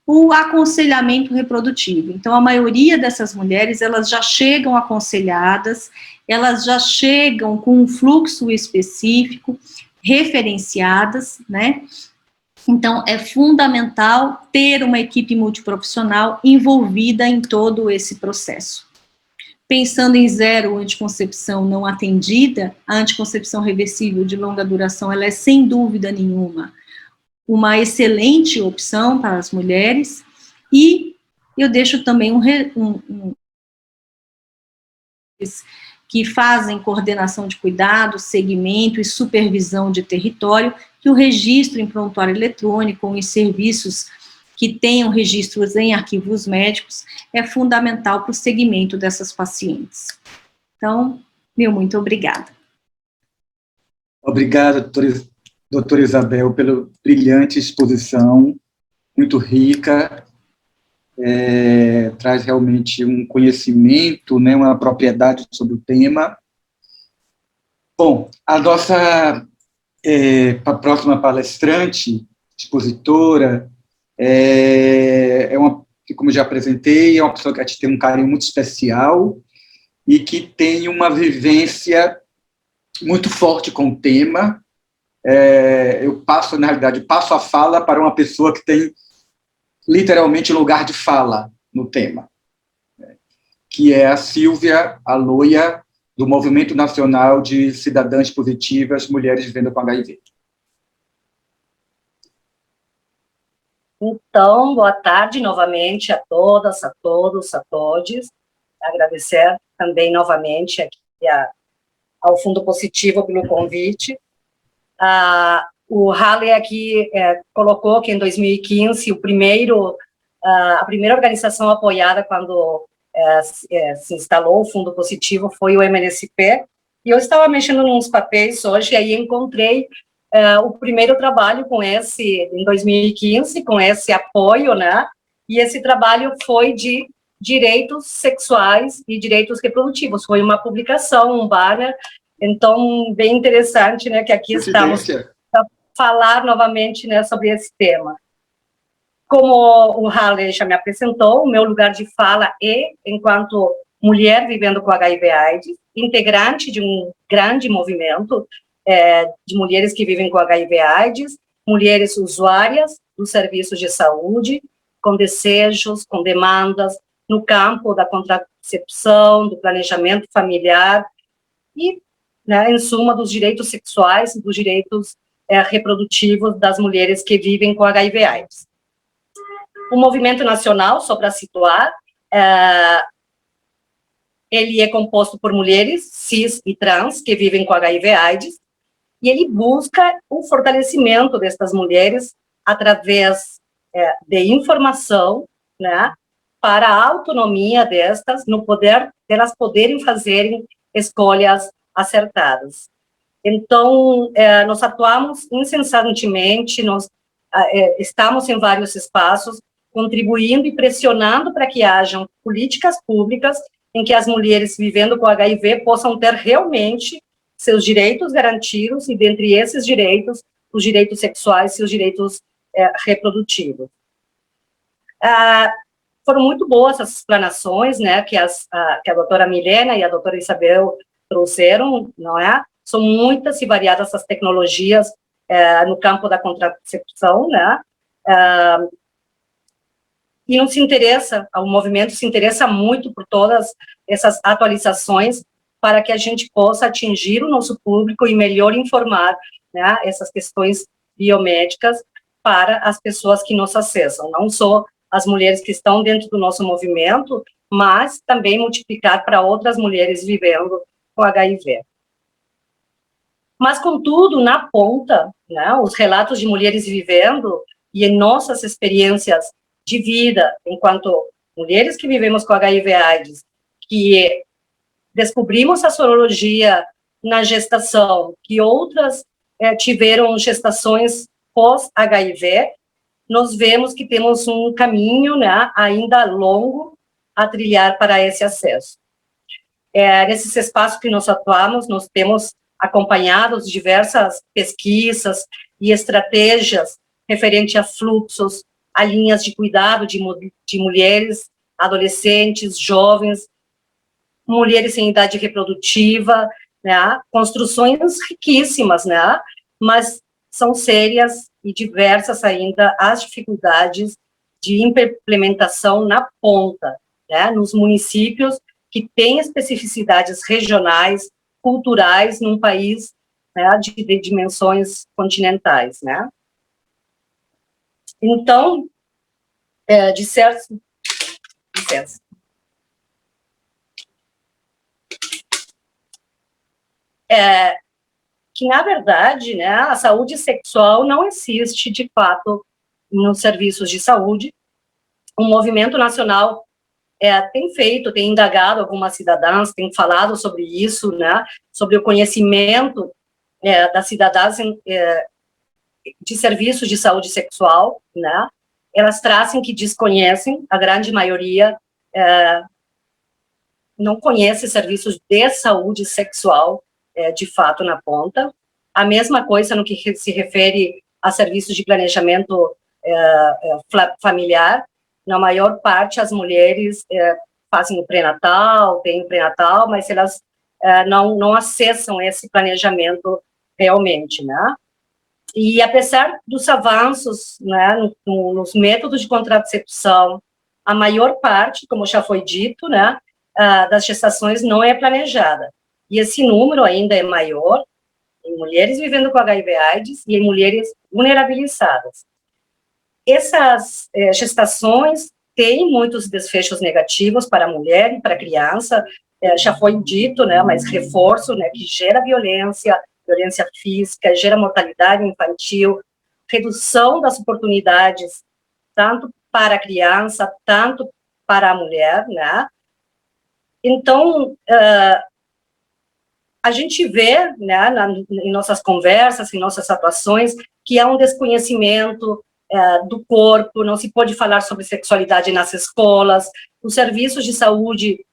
o aconselhamento reprodutivo. Então, a maioria dessas mulheres, elas já chegam aconselhadas, elas já chegam com um fluxo específico, referenciadas, né? Então, é fundamental ter uma equipe multiprofissional envolvida em todo esse processo. Pensando em zero anticoncepção não atendida, a anticoncepção reversível de longa duração, ela é sem dúvida nenhuma uma excelente opção para as mulheres, e eu deixo também que fazem coordenação de cuidado, segmento e supervisão de território, que o registro em prontuário eletrônico ou em serviços que tenham registros em arquivos médicos é fundamental para o segmento dessas pacientes. Então, muito obrigada. Obrigado, doutora Isabel, pela brilhante exposição, muito rica, traz realmente um conhecimento, né, uma propriedade sobre o tema. Bom, a nossa a próxima palestrante, expositora, como já apresentei, é uma pessoa que a gente tem um carinho muito especial e que tem uma vivência muito forte com o tema. Eu passo, na realidade, passo a fala para uma pessoa que tem literalmente lugar de fala no tema, que é a Silvia Aloia, do Movimento Nacional de Cidadãs Positivas Mulheres Vivendo com HIV. Então, boa tarde novamente a todas, a todos, a todes. Agradecer também novamente aqui ao Fundo Positivo pelo convite. O Halley aqui colocou que em 2015 a primeira organização apoiada quando se instalou o Fundo Positivo foi o MNSP, e eu estava mexendo nos papéis hoje e aí encontrei o primeiro trabalho em 2015, com esse apoio, né, e esse trabalho foi de direitos sexuais e direitos reprodutivos, foi uma publicação, um banner, então, bem interessante, né, que aqui estamos para falar novamente, né, sobre esse tema. Como o Halley já me apresentou, o meu lugar de fala é enquanto mulher vivendo com HIV/AIDS, integrante de um grande movimento de mulheres que vivem com HIV/AIDS, mulheres usuárias dos serviços de saúde, com desejos, com demandas, no campo da contracepção, do planejamento familiar e, né, em suma, dos direitos sexuais e dos direitos reprodutivos das mulheres que vivem com HIV/AIDS. O movimento nacional, só para situar, ele é composto por mulheres cis e trans que vivem com HIV/AIDS, e ele busca o fortalecimento destas mulheres através de informação, né, para a autonomia destas, no poder delas poderem fazerem escolhas acertadas. Então, nós atuamos incessantemente, nós estamos em vários espaços, contribuindo e pressionando para que hajam políticas públicas em que as mulheres vivendo com HIV possam ter realmente seus direitos garantidos, e dentre esses direitos, os direitos sexuais e os direitos reprodutivos. Foram muito boas as explanações, né, que a doutora Milena e a doutora Isabel trouxeram, não é? São muitas e variadas as tecnologias no campo da contracepção, né? E o movimento se interessa muito por todas essas atualizações para que a gente possa atingir o nosso público e melhor informar, né, essas questões biomédicas para as pessoas que nos acessam, não só as mulheres que estão dentro do nosso movimento, mas também multiplicar para outras mulheres vivendo com HIV. Mas, contudo, na ponta, né, os relatos de mulheres vivendo e em nossas experiências de vida, enquanto mulheres que vivemos com HIV/AIDS, que descobrimos a sorologia na gestação, que outras tiveram gestações pós-HIV, nós vemos que temos um caminho, né, ainda longo a trilhar para esse acesso. Nesses espaços que nós atuamos, nós temos acompanhado diversas pesquisas e estratégias referente a fluxos, a linhas de cuidado de mulheres, adolescentes, jovens, mulheres em idade reprodutiva, né, construções riquíssimas, né, mas são sérias e diversas ainda as dificuldades de implementação na ponta, né, nos municípios que tem especificidades regionais, culturais, num país, né, de dimensões continentais, né? Então, licença. Que, na verdade, né, a saúde sexual não existe, de fato, nos serviços de saúde. O movimento nacional tem indagado algumas cidadãs, tem falado sobre isso, né, sobre o conhecimento das cidadãs de serviços de saúde sexual, né, elas trazem que desconhecem, a grande maioria não conhece serviços de saúde sexual, de fato, na ponta. A mesma coisa no que se refere a serviços de planejamento familiar. Na maior parte, as mulheres fazem o pré-natal, têm o pré-natal, mas elas não acessam esse planejamento realmente, né? E apesar dos avanços, né, nos métodos de contracepção, a maior parte, como já foi dito, né, das gestações não é planejada. E esse número ainda é maior em mulheres vivendo com HIV/AIDS e em mulheres vulnerabilizadas. Essas gestações têm muitos desfechos negativos para a mulher e para a criança, já foi dito, né, mas reforço, né, que gera violência física, gera mortalidade infantil, redução das oportunidades, tanto para a criança, tanto para a mulher, né? Então, a gente vê, né, em nossas conversas, em nossas atuações, que há um desconhecimento do corpo, não se pode falar sobre sexualidade nas escolas, os serviços de saúde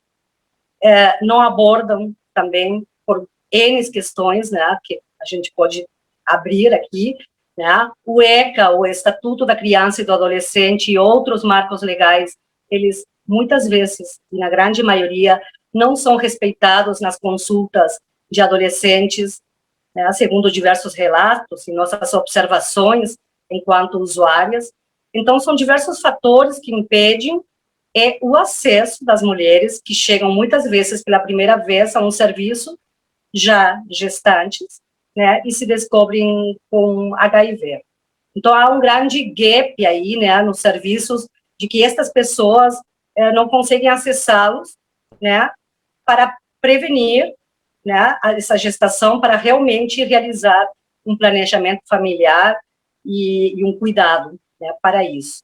não abordam também, por N questões, né, que a gente pode abrir aqui, né, o ECA, o Estatuto da Criança e do Adolescente e outros marcos legais, eles muitas vezes, na grande maioria, não são respeitados nas consultas de adolescentes, né, segundo diversos relatos e nossas observações enquanto usuárias. Então, são diversos fatores que impedem o acesso das mulheres que chegam muitas vezes pela primeira vez a um serviço já gestantes, né, e se descobrem com HIV. Então, há um grande gap aí, né, nos serviços, de que estas pessoas não conseguem acessá-los, né, para prevenir, né, essa gestação, para realmente realizar um planejamento familiar e um cuidado, né, para isso.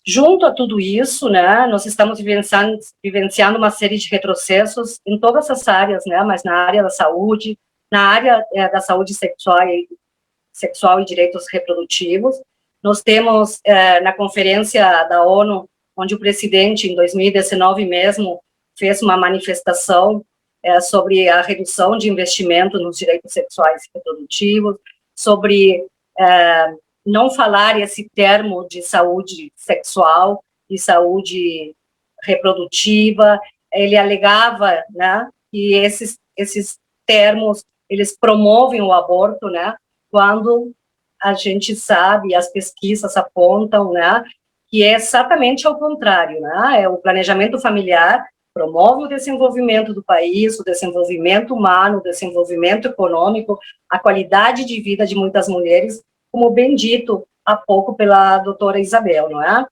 Junto a tudo isso, né, nós estamos vivenciando uma série de retrocessos em todas as áreas, né, mas na área da saúde, na área da saúde sexual e direitos reprodutivos. Nós temos, na conferência da ONU, onde o presidente, em 2019 mesmo, fez uma manifestação sobre a redução de investimento nos direitos sexuais e reprodutivos, sobre não falar esse termo de saúde sexual e saúde reprodutiva. Ele alegava, né, que esses termos, eles promovem o aborto, né, quando a gente sabe, as pesquisas apontam, né, que é exatamente ao contrário, né, o planejamento familiar promove o desenvolvimento do país, o desenvolvimento humano, o desenvolvimento econômico, a qualidade de vida de muitas mulheres, como bem dito há pouco pela doutora Isabel, não é?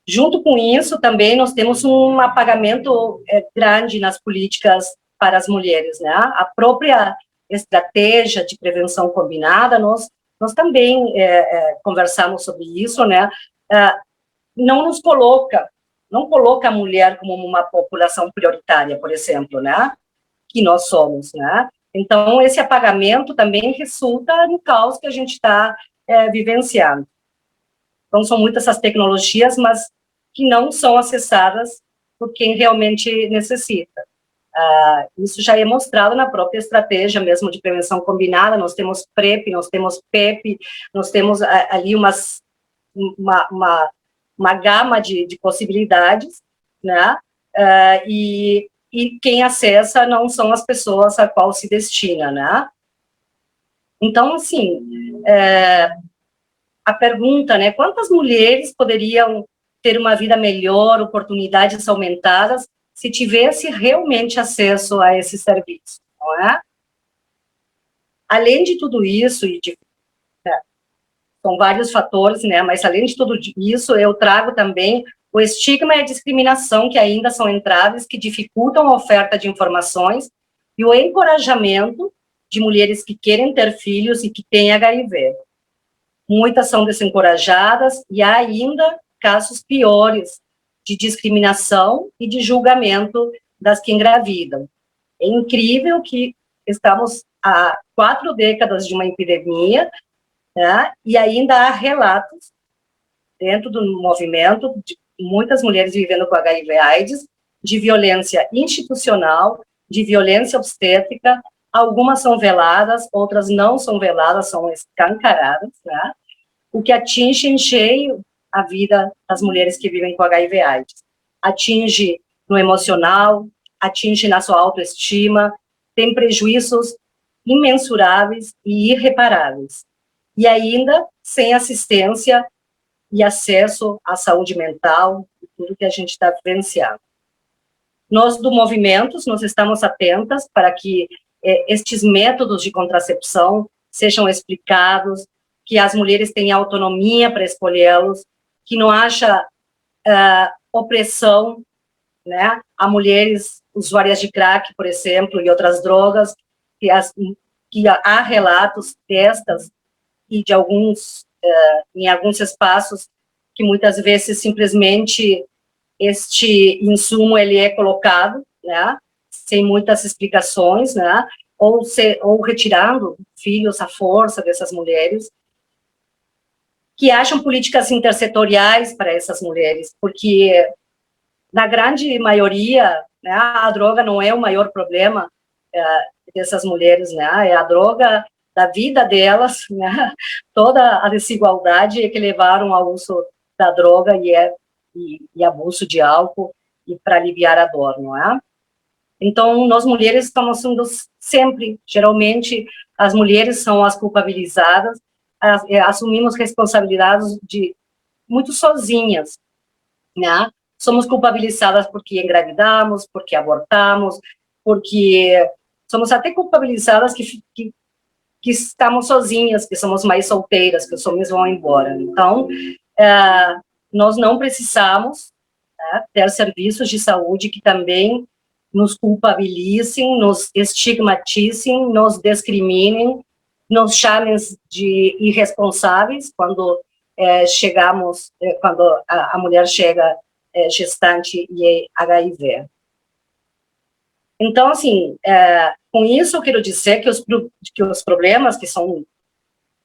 Junto com isso, também nós temos um apagamento grande nas políticas para as mulheres, né? A própria estratégia de prevenção combinada, nós também conversamos sobre isso, né? Não coloca a mulher como uma população prioritária, por exemplo, né? Que nós somos, né? Então, esse apagamento também resulta no caos que a gente está vivenciando. Então, são muitas as tecnologias, mas que não são acessadas por quem realmente necessita. Isso já é mostrado na própria estratégia mesmo de prevenção combinada. Nós temos PrEP, nós temos PEP, nós temos ali uma gama de possibilidades, né? E quem acessa não são as pessoas a qual se destina, né? Então, assim, a pergunta, né, quantas mulheres poderiam ter uma vida melhor, oportunidades aumentadas, se tivesse realmente acesso a esse serviço, não é? Além de tudo isso, são vários fatores, né, mas além de tudo isso, eu trago também o estigma e a discriminação que ainda são entraves, que dificultam a oferta de informações, e o encorajamento de mulheres que querem ter filhos e que têm HIV. Muitas são desencorajadas, e há ainda casos piores de discriminação e de julgamento das que engravidam. É incrível que estamos há 4 décadas de uma epidemia, né, e ainda há relatos dentro do movimento de muitas mulheres vivendo com HIV/AIDS, de violência institucional, de violência obstétrica. Algumas são veladas, outras não são veladas, são escancaradas, né, o que atinge em cheio a vida das mulheres que vivem com HIV/AIDS. Atinge no emocional, atinge na sua autoestima, tem prejuízos imensuráveis e irreparáveis. E ainda sem assistência e acesso à saúde mental e tudo que a gente está vivenciando. Nós, do Movimentos, nós estamos atentas para que estes métodos de contracepção sejam explicados, que as mulheres tenham autonomia para escolhê-los, que não haja opressão, né, a mulheres usuárias de crack, por exemplo, e outras drogas, que há relatos destas e de alguns, em alguns espaços, que muitas vezes simplesmente este insumo ele é colocado, né, sem muitas explicações, né, ou retirando filhos à força dessas mulheres, que acham políticas intersetoriais para essas mulheres, porque na grande maioria, né, a droga não é o maior problema dessas mulheres, né, é a droga da vida delas, né, toda a desigualdade é que levaram ao uso da droga e abuso de álcool e para aliviar a dor, não é? Então, nós mulheres estamos sendo sempre, geralmente, as mulheres são as culpabilizadas, assumimos responsabilidades muito sozinhas, né? Somos culpabilizadas porque engravidamos, porque abortamos, porque somos até culpabilizadas que estamos sozinhas, que somos mais solteiras, que os homens vão embora. Então, nós não precisamos, né, ter serviços de saúde que também nos culpabilizem, nos estigmatizem, nos discriminem, nos chamem de irresponsáveis quando quando a mulher chega gestante e é HIV. Então, assim, com isso eu quero dizer que os problemas, que são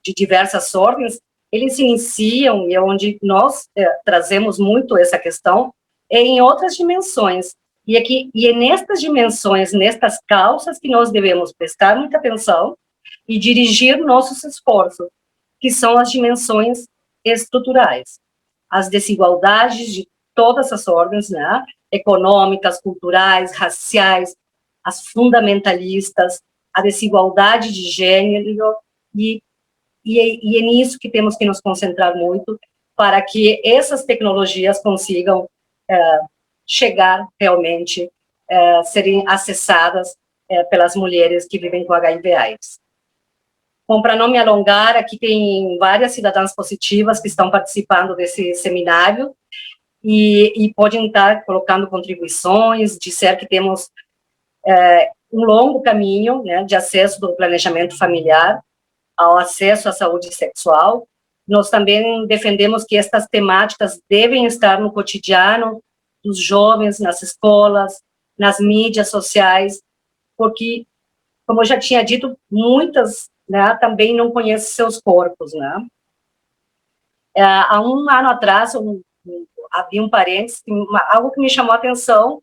de diversas ordens, eles se iniciam, e é onde nós trazemos muito essa questão, em outras dimensões. E é nestas dimensões, nestas causas, que nós devemos prestar muita atenção e dirigir nossos esforços, que são as dimensões estruturais. As desigualdades de todas as ordens, né? Econômicas, culturais, raciais, as fundamentalistas, a desigualdade de gênero, e é nisso que temos que nos concentrar muito, para que essas tecnologias consigam chegar realmente, serem acessadas pelas mulheres que vivem com HIV/AIDS. Bom, para não me alongar, aqui tem várias cidadãs positivas que estão participando desse seminário e podem estar colocando contribuições, disser que temos um longo caminho, né, de acesso do planejamento familiar ao acesso à saúde sexual. Nós também defendemos que estas temáticas devem estar no cotidiano dos jovens, nas escolas, nas mídias sociais, porque, como eu já tinha dito, muitas, né, também não conhecem seus corpos, né. Há um ano atrás, abri um parênteses, algo que me chamou a atenção,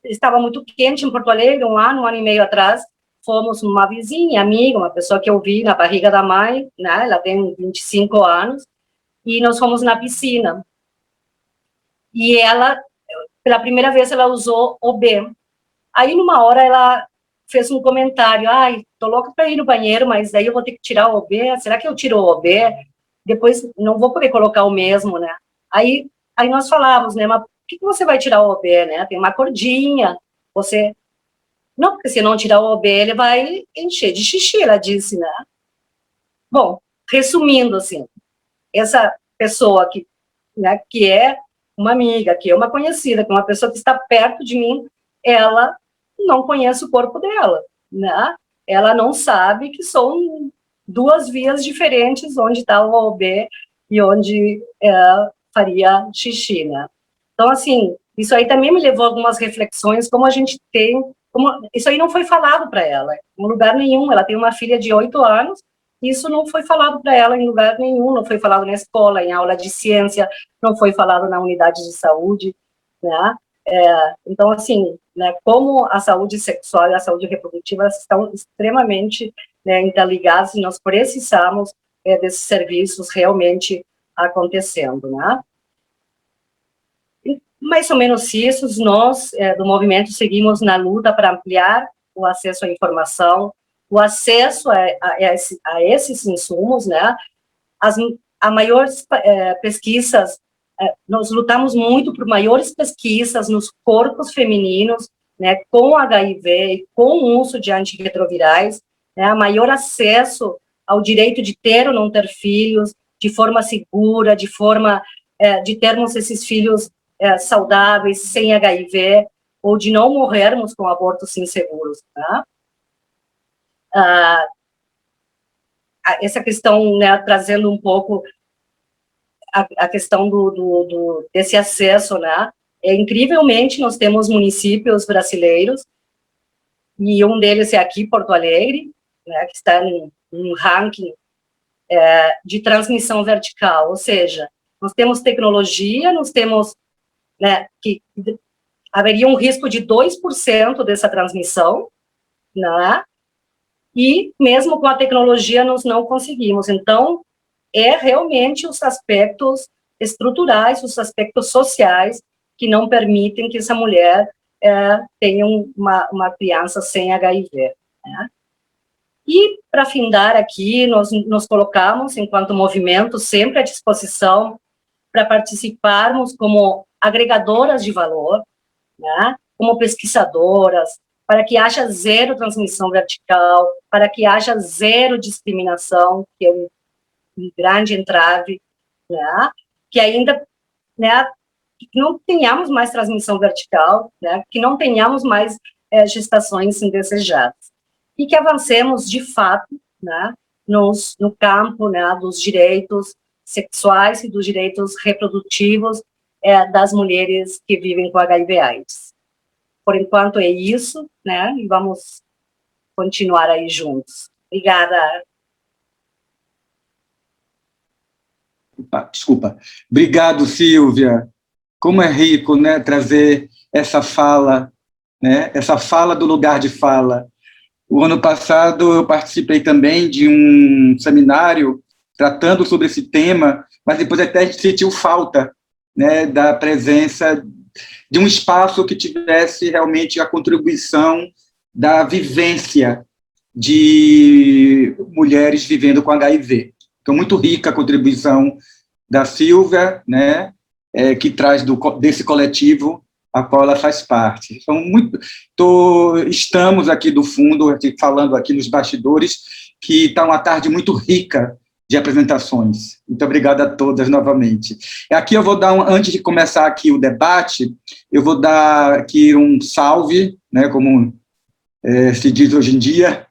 estava muito quente em Porto Alegre, um ano e meio atrás, fomos uma vizinha, amiga, uma pessoa que eu vi na barriga da mãe, né, ela tem 25 anos, e nós fomos na piscina. E ela, pela primeira vez, ela usou OB. Aí, numa hora, ela fez um comentário, ai, tô louca para ir no banheiro, mas daí eu vou ter que tirar o OB, será que eu tiro o OB? depois não vou poder colocar o mesmo, né? Aí nós falávamos, né, mas por que você vai tirar o OB, né? Tem uma cordinha, você... Não, porque se não tirar o OB, ele vai encher de xixi, ela disse, né? Bom, resumindo, assim, essa pessoa que, né, que é uma amiga, que é uma conhecida, que é uma pessoa que está perto de mim, ela não conhece o corpo dela, né? Ela não sabe que são duas vias diferentes, onde está o OB e onde faria xixi, né? Então, assim, isso aí também me levou a algumas reflexões, como a gente tem, isso aí não foi falado para ela, em lugar nenhum. Ela tem uma filha de 8 anos, isso não foi falado para ela em lugar nenhum, não foi falado na escola, em aula de ciência, não foi falado na unidade de saúde, né? Então, assim, né, como a saúde sexual e a saúde reprodutiva estão extremamente, né, interligadas, e nós precisamos desses serviços realmente acontecendo, né? E, mais ou menos isso, nós, do movimento, seguimos na luta para ampliar o acesso à informação, o acesso a esses insumos, né? A maiores pesquisas, nós lutamos muito por maiores pesquisas nos corpos femininos, né, com HIV e com o uso de antirretrovirais, né, maior acesso ao direito de ter ou não ter filhos, de forma segura, de forma de termos esses filhos saudáveis, sem HIV, ou de não morrermos com abortos inseguros, né? Essa questão, né, trazendo um pouco a questão desse acesso, né? Incrivelmente, nós temos municípios brasileiros, e um deles é aqui, Porto Alegre, né, que está em um ranking de transmissão vertical, ou seja, nós temos tecnologia, nós temos, né, que haveria um risco de 2% dessa transmissão, né? E mesmo com a tecnologia nós não conseguimos. Então, realmente os aspectos estruturais, os aspectos sociais que não permitem que essa mulher tenha uma criança sem HIV, né? E, para findar aqui, nós nos colocamos, enquanto movimento, sempre à disposição para participarmos como agregadoras de valor, né? Como pesquisadoras, para que haja zero transmissão vertical, para que haja zero discriminação, que é um grande entrave, né? Que ainda, né, que não tenhamos mais transmissão vertical, né? Que não tenhamos mais gestações indesejadas. E que avancemos, de fato, né, no campo, né, dos direitos sexuais e dos direitos reprodutivos das mulheres que vivem com HIV/AIDS. Por enquanto é isso, né, e vamos continuar aí juntos. Obrigada. Desculpa. Obrigado, Silvia. Como é rico, né, trazer essa fala, né, essa fala do lugar de fala. O ano passado eu participei também de um seminário tratando sobre esse tema, mas depois até a gente sentiu falta, né, da presença de um espaço que tivesse realmente a contribuição da vivência de mulheres vivendo com HIV. Então, muito rica a contribuição da Silvia, né, que traz desse coletivo a qual ela faz parte. Então, estamos aqui do fundo, falando aqui nos bastidores, que está uma tarde muito rica de apresentações. Muito obrigado a todas novamente. Aqui eu vou dar, antes de começar aqui o debate, eu vou dar aqui um salve, né, como se diz hoje em dia,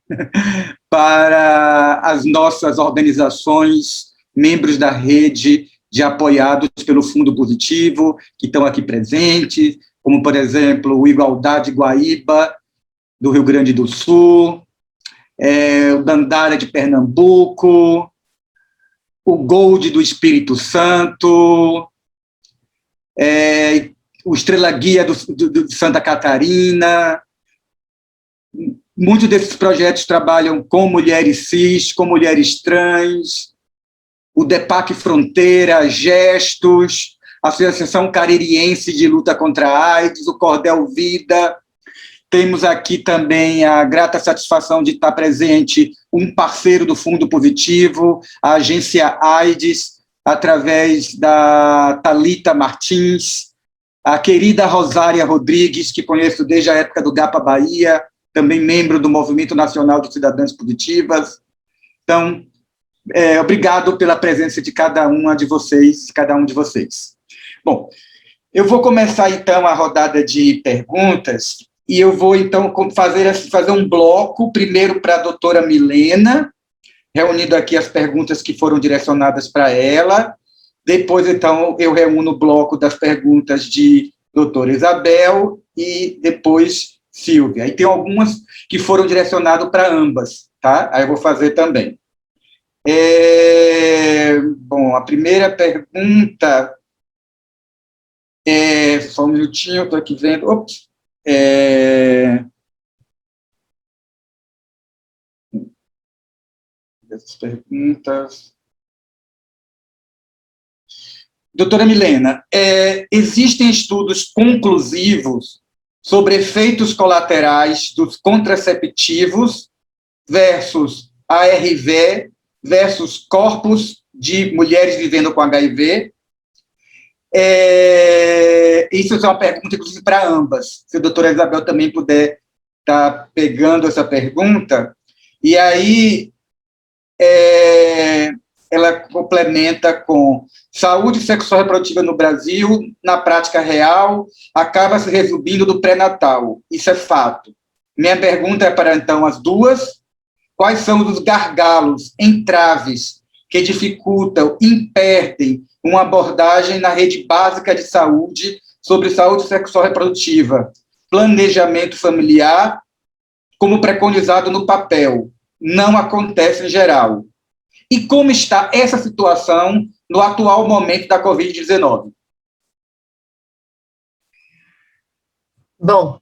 para as nossas organizações, membros da rede de apoiados pelo Fundo Positivo, que estão aqui presentes, como, por exemplo, o Igualdade Guaíba, do Rio Grande do Sul, o Dandara de Pernambuco, o Gold do Espírito Santo, o Estrela Guia de Santa Catarina. Muitos desses projetos trabalham com mulheres cis, com mulheres trans, o DEPAC Fronteira, Gestos, a Associação Caririense de Luta contra a AIDS, o Cordel Vida. Temos aqui também a grata satisfação de estar presente um parceiro do Fundo Positivo, a agência AIDS, através da Thalita Martins, a querida Rosária Rodrigues, que conheço desde a época do GAPA Bahia, também membro do Movimento Nacional de Cidadãs Positivas. Então, obrigado pela presença de cada um de vocês. Bom, eu vou começar, então, a rodada de perguntas, e eu vou, então, fazer um bloco, primeiro para a doutora Milena, reunindo aqui as perguntas que foram direcionadas para ela. Depois, então, eu reúno o bloco das perguntas de doutora Isabel e depois Silvia. Aí tem algumas que foram direcionadas para ambas, tá? Aí eu vou fazer também. Bom, a primeira pergunta... só um minutinho, estou aqui vendo... Ops. Essas perguntas. Doutora Milena, existem estudos conclusivos sobre efeitos colaterais dos contraceptivos versus ARV versus corpos de mulheres vivendo com HIV? Isso é uma pergunta, inclusive, para ambas. Se a doutora Isabel também puder estar pegando essa pergunta. E aí, ela complementa com saúde sexual reprodutiva no Brasil, na prática real, acaba se resumindo do pré-natal. Isso é fato. Minha pergunta é para, então, as duas. Quais são os gargalos, entraves, que dificultam, impedem uma abordagem na rede básica de saúde sobre saúde sexual reprodutiva, planejamento familiar, como preconizado no papel? Não acontece em geral. E como está essa situação no atual momento da Covid-19? Bom,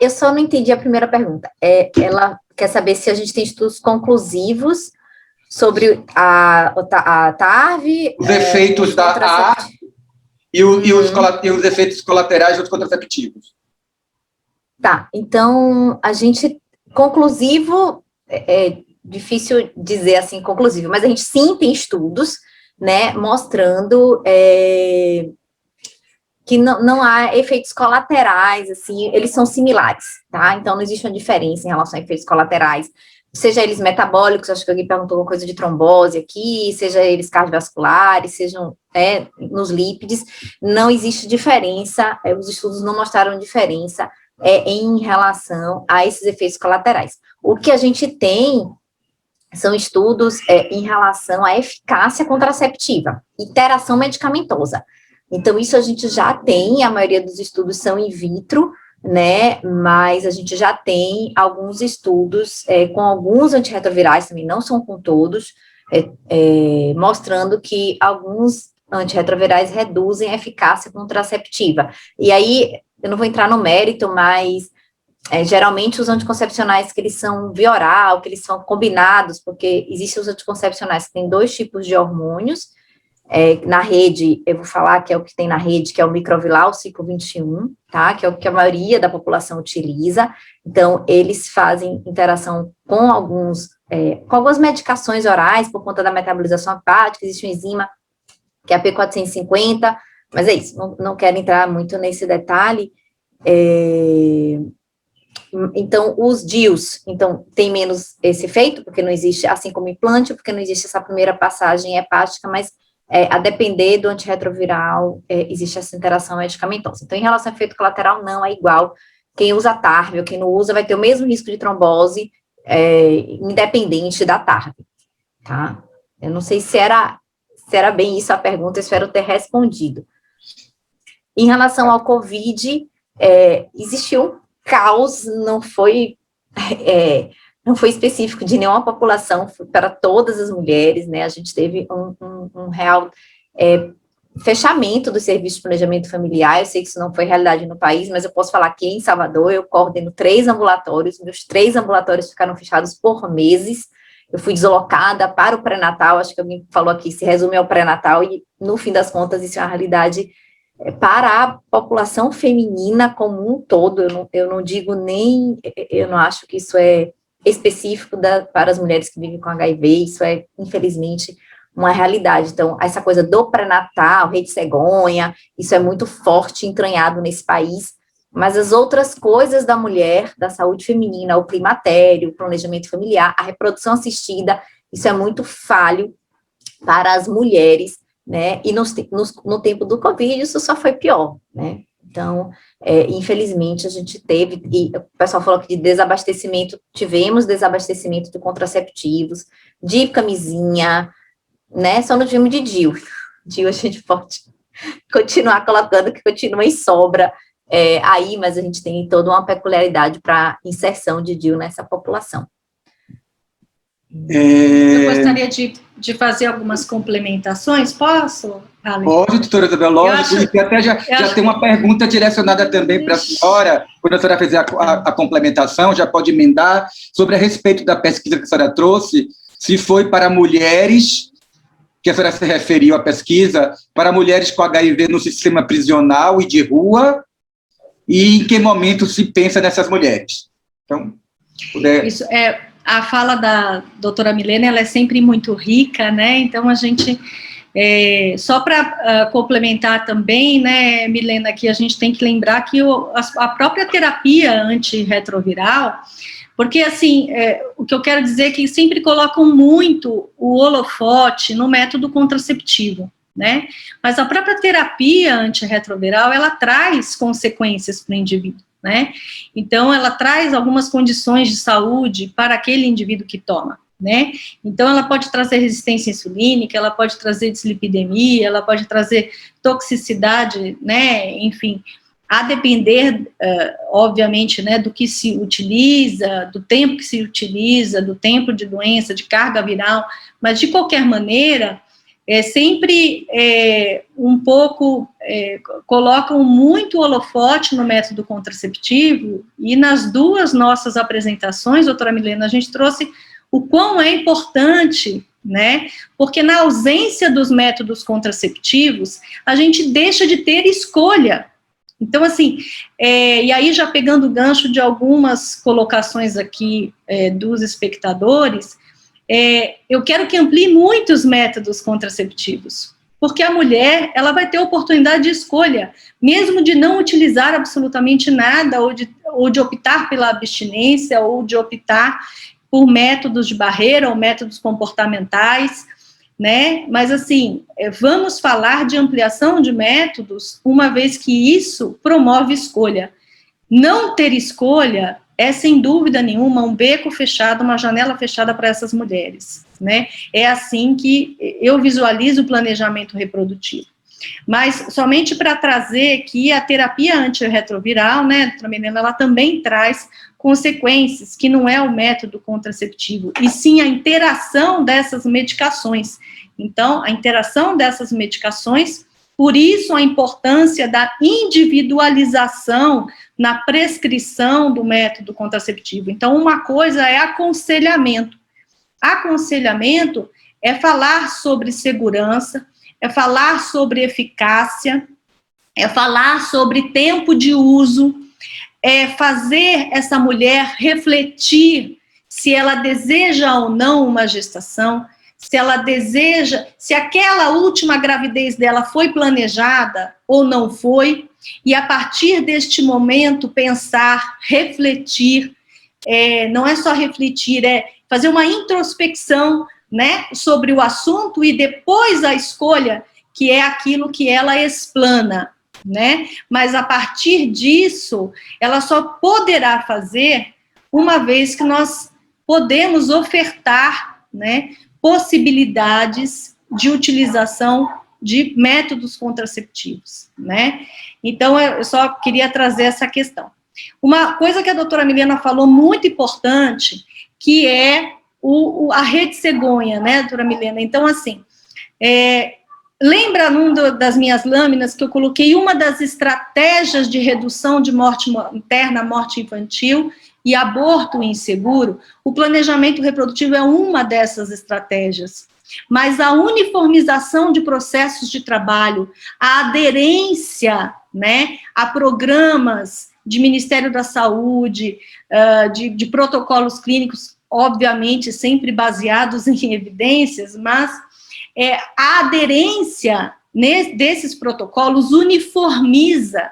eu só não entendi a primeira pergunta. Ela quer saber se a gente tem estudos conclusivos sobre a TARV... Os efeitos da AR e os efeitos colaterais dos contraceptivos. Tá, então, a gente... Conclusivo... difícil dizer assim conclusivo, mas a gente sim tem estudos, né, mostrando que não há efeitos colaterais, assim, eles são similares, tá? Então, não existe uma diferença em relação a efeitos colaterais, seja eles metabólicos, acho que alguém perguntou alguma coisa de trombose aqui, seja eles cardiovasculares, sejam nos lípides, não existe diferença, os estudos não mostraram diferença em relação a esses efeitos colaterais. O que a gente tem são estudos em relação à eficácia contraceptiva, interação medicamentosa. Então, isso a gente já tem, a maioria dos estudos são in vitro, né, mas a gente já tem alguns estudos com alguns antirretrovirais, também não são com todos, mostrando que alguns antirretrovirais reduzem a eficácia contraceptiva. E aí, eu não vou entrar no mérito, mas... geralmente os anticoncepcionais que eles são via oral, que eles são combinados, porque existem os anticoncepcionais que têm 2 tipos de hormônios, na rede, eu vou falar que é o que tem na rede, que é o microviral ciclo 21, tá, que é o que a maioria da população utiliza, então eles fazem interação com algumas medicações orais, por conta da metabolização hepática, existe uma enzima, que é a P450, mas é isso, não quero entrar muito nesse detalhe. Então, os DIUs, então, tem menos esse efeito, porque não existe, assim como implante, porque não existe essa primeira passagem hepática, mas a depender do antirretroviral, existe essa interação medicamentosa. Então, em relação ao efeito colateral, não é igual. Quem usa TARV ou quem não usa vai ter o mesmo risco de trombose, independente da TARV, tá? Eu não sei se era bem isso a pergunta, eu espero ter respondido. Em relação ao COVID, existiu caos, não foi específico de nenhuma população, foi para todas as mulheres, né, a gente teve um real fechamento do serviço de planejamento familiar, eu sei que isso não foi realidade no país, mas eu posso falar que em Salvador eu coordeno 3 ambulatórios, meus 3 ambulatórios ficaram fechados por meses, eu fui deslocada para o pré-natal, acho que alguém falou aqui, se resume ao pré-natal, e no fim das contas isso é uma realidade para a população feminina como um todo. Eu não digo nem, eu não acho que isso é específico para as mulheres que vivem com HIV, isso é, infelizmente, uma realidade. Então, essa coisa do pré-natal, rede cegonha, isso é muito forte, entranhado nesse país, mas as outras coisas da mulher, da saúde feminina, o climatério, o planejamento familiar, a reprodução assistida, isso é muito falho para as mulheres, né, e no tempo do Covid isso só foi pior, né, então, infelizmente a gente teve, e o pessoal falou que de desabastecimento, tivemos desabastecimento de contraceptivos, de camisinha, né, só não tivemos de DIU a gente pode continuar colocando, que continua em sobra aí, mas a gente tem toda uma peculiaridade para inserção de DIU nessa população. Eu gostaria de fazer algumas complementações, posso, Ale? Pode, doutora Isabel, lógico, e até já tem uma pergunta direcionada também para a senhora, quando a senhora fizer a complementação, já pode emendar, sobre a respeito da pesquisa que a senhora trouxe, se foi para mulheres, que a senhora se referiu à pesquisa, para mulheres com HIV no sistema prisional e de rua, e em que momento se pensa nessas mulheres. Então, puder... Isso a fala da doutora Milena, ela é sempre muito rica, né, então a gente, só para complementar também, né, Milena, que a gente tem que lembrar que a própria terapia antirretroviral, porque, assim, o que eu quero dizer é que sempre colocam muito o holofote no método contraceptivo, né, mas a própria terapia antirretroviral, ela traz consequências para o indivíduo, né, então ela traz algumas condições de saúde para aquele indivíduo que toma, né, então ela pode trazer resistência insulínica, ela pode trazer dislipidemia, ela pode trazer toxicidade, né, enfim, a depender, obviamente, né, do que se utiliza, do tempo que se utiliza, do tempo de doença, de carga viral, mas de qualquer maneira, sempre um pouco, colocam muito holofote no método contraceptivo, e nas duas nossas apresentações, doutora Milena, a gente trouxe o quão é importante, né, porque na ausência dos métodos contraceptivos, a gente deixa de ter escolha. Então, assim, e aí já pegando o gancho de algumas colocações aqui dos espectadores, eu quero que amplie muito os métodos contraceptivos, porque a mulher, ela vai ter oportunidade de escolha, mesmo de não utilizar absolutamente nada, ou de optar pela abstinência, ou de optar por métodos de barreira, ou métodos comportamentais, né, mas assim, vamos falar de ampliação de métodos, uma vez que isso promove escolha. Não ter escolha é, sem dúvida nenhuma, um beco fechado, uma janela fechada para essas mulheres, né, é assim que eu visualizo o planejamento reprodutivo. Mas, somente para trazer que a terapia antirretroviral, né, doutora Milena, ela também traz consequências, que não é o método contraceptivo, e sim a interação dessas medicações. Então, a interação dessas medicações, por isso a importância da individualização na prescrição do método contraceptivo. Então, uma coisa é aconselhamento. Aconselhamento é falar sobre segurança, é falar sobre eficácia, é falar sobre tempo de uso, é fazer essa mulher refletir se ela deseja ou não uma gestação, se ela deseja, se aquela última gravidez dela foi planejada ou não foi, e a partir deste momento pensar, refletir, não é só refletir, é fazer uma introspecção, né, sobre o assunto, e depois a escolha, que é aquilo que ela explana, né, mas a partir disso, ela só poderá fazer uma vez que nós podemos ofertar, né, possibilidades de utilização de métodos contraceptivos, né, então eu só queria trazer essa questão. Uma coisa que a doutora Milena falou muito importante, que é a rede cegonha, né, doutora Milena, então assim, lembra das minhas lâminas que eu coloquei uma das estratégias de redução de morte materna, morte infantil e aborto inseguro? O planejamento reprodutivo é uma dessas estratégias. mas a uniformização de processos de trabalho, a aderência, né, a programas de Ministério da Saúde, de protocolos clínicos, obviamente sempre baseados em evidências, mas a aderência desses protocolos uniformiza.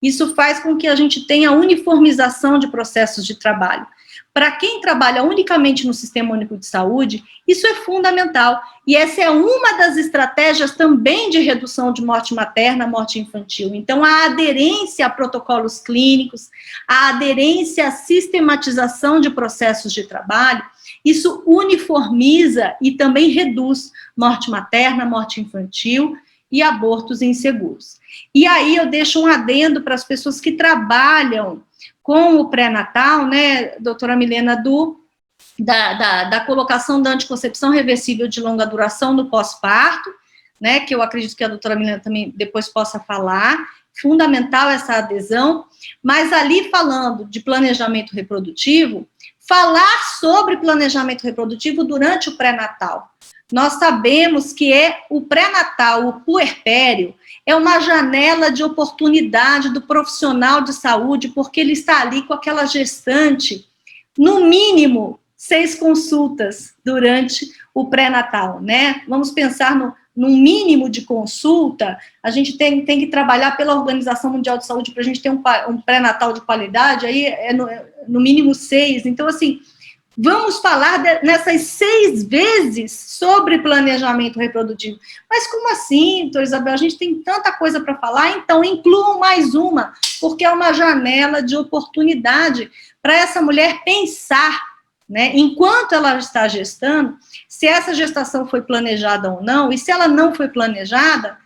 Isso faz com que a gente tenha uniformização de processos de trabalho. Para quem trabalha unicamente no Sistema Único de Saúde, isso é fundamental. E essa é uma das estratégias também de redução de morte materna, morte infantil. Então, a aderência a protocolos clínicos, a aderência à sistematização de processos de trabalho, isso uniformiza e também reduz morte materna, morte infantil e abortos inseguros. E aí eu deixo um adendo para as pessoas que trabalham com o pré-natal, né, doutora Milena, da colocação da anticoncepção reversível de longa duração no pós-parto, né, que eu acredito que a doutora Milena também depois possa falar, fundamental essa adesão, mas ali falando de planejamento reprodutivo, falar sobre planejamento reprodutivo durante o pré-natal. Nós sabemos que o pré-natal, o puerpério, é uma janela de oportunidade do profissional de saúde, porque ele está ali com aquela gestante, no mínimo, 6 consultas durante o pré-natal, né? Vamos pensar num mínimo de consulta, a gente tem que trabalhar pela Organização Mundial de Saúde para a gente ter um pré-natal de qualidade, aí no mínimo 6, então, assim, vamos falar nessas 6 vezes sobre planejamento reprodutivo. Mas como assim, doutora Isabel? A gente tem tanta coisa para falar, então incluam mais uma, porque é uma janela de oportunidade para essa mulher pensar, né, enquanto ela está gestando, se essa gestação foi planejada ou não, e se ela não foi planejada,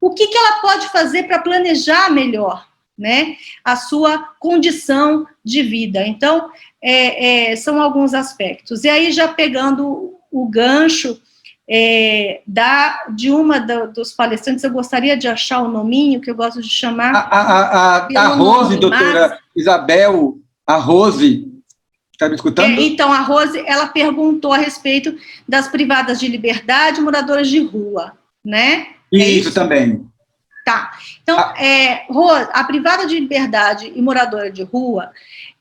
o que ela pode fazer para planejar melhor, né, a sua condição de vida. Então, são alguns aspectos. E aí, já pegando o gancho de uma dos palestrantes, eu gostaria de achar o nominho, que eu gosto de chamar... A Rose, doutora Isabel, a Rose, está me escutando? Então, a Rose, ela perguntou a respeito das privadas de liberdade, moradoras de rua, né? Isso também. Tá. Então, Rose, a privada de liberdade e moradora de rua,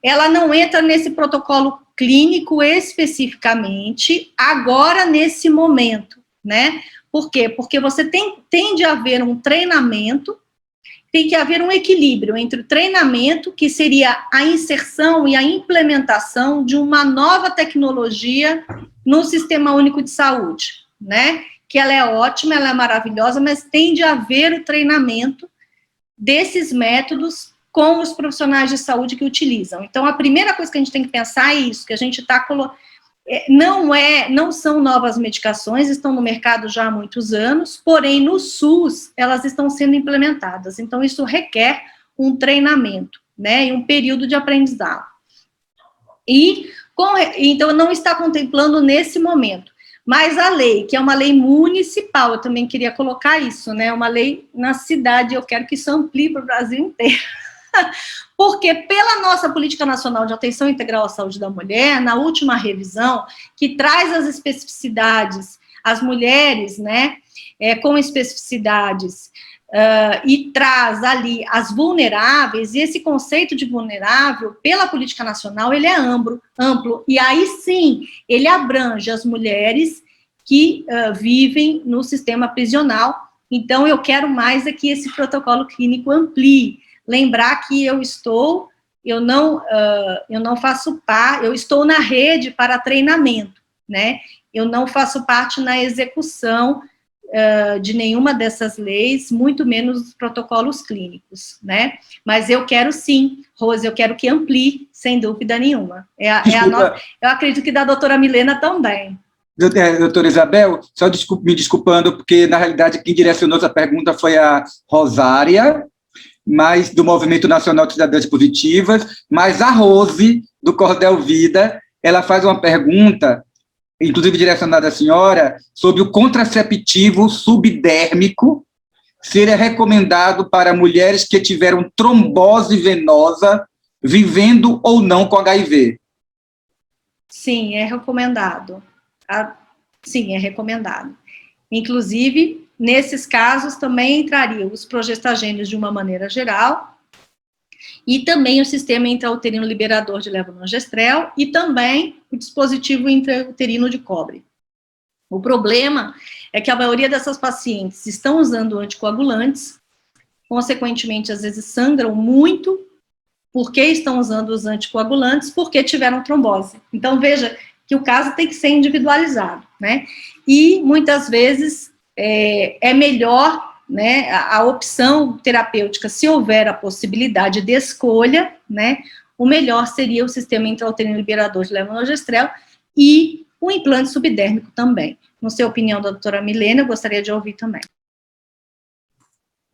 ela não entra nesse protocolo clínico especificamente, agora, nesse momento, né? Por quê? Porque você tem de haver um treinamento, tem que haver um equilíbrio entre o treinamento, que seria a inserção e a implementação de uma nova tecnologia no Sistema Único de Saúde, né? Que ela é ótima, ela é maravilhosa, mas tem de haver o treinamento desses métodos com os profissionais de saúde que utilizam. Então, a primeira coisa que a gente tem que pensar é isso, que a gente está colocando... Não são novas medicações, estão no mercado já há muitos anos, porém, no SUS, elas estão sendo implementadas. Então, isso requer um treinamento, né, e um período de aprendizado. Então, não está contemplando nesse momento. Mas a lei, que é uma lei municipal, eu também queria colocar isso, né, uma lei na cidade, eu quero que isso amplie para o Brasil inteiro. Porque pela nossa Política Nacional de Atenção Integral à Saúde da Mulher, na última revisão, que traz as especificidades, as mulheres, né, com especificidades, e traz ali as vulneráveis, e esse conceito de vulnerável, pela Política Nacional, ele é amplo, e aí sim, ele abrange as mulheres que vivem no sistema prisional. Então, eu quero mais que esse protocolo clínico amplie. Lembrar que eu não faço parte, eu estou na rede para treinamento, né? Eu não faço parte na execução de nenhuma dessas leis, muito menos os protocolos clínicos, né? Mas eu quero sim, Rose, eu quero que amplie, sem dúvida nenhuma. Eu acredito que da doutora Milena também. Doutora Isabel, só me desculpando, porque na realidade quem direcionou essa pergunta foi a Rosária, mas do Movimento Nacional de Cidadãs Positivas, mas a Rose, do Cordel Vida, ela faz uma pergunta, inclusive direcionada à senhora, sobre o contraceptivo subdérmico, seria recomendado para mulheres que tiveram trombose venosa, vivendo ou não com HIV. Sim, é recomendado. sim, é recomendado. Inclusive, nesses casos também entrariam os progestagênios de uma maneira geral, e também o sistema intrauterino liberador de levonorgestrel, e também o dispositivo intrauterino de cobre. O problema é que a maioria dessas pacientes estão usando anticoagulantes, consequentemente, às vezes sangram muito, porque estão usando os anticoagulantes, porque tiveram trombose. Então, veja que o caso tem que ser individualizado, né? E, muitas vezes, é melhor, né, a opção terapêutica, se houver a possibilidade de escolha, né, o melhor seria o sistema intrauterino liberador de levonorgestrel e o implante subdérmico também. Não sei a opinião da doutora Milena, eu gostaria de ouvir também.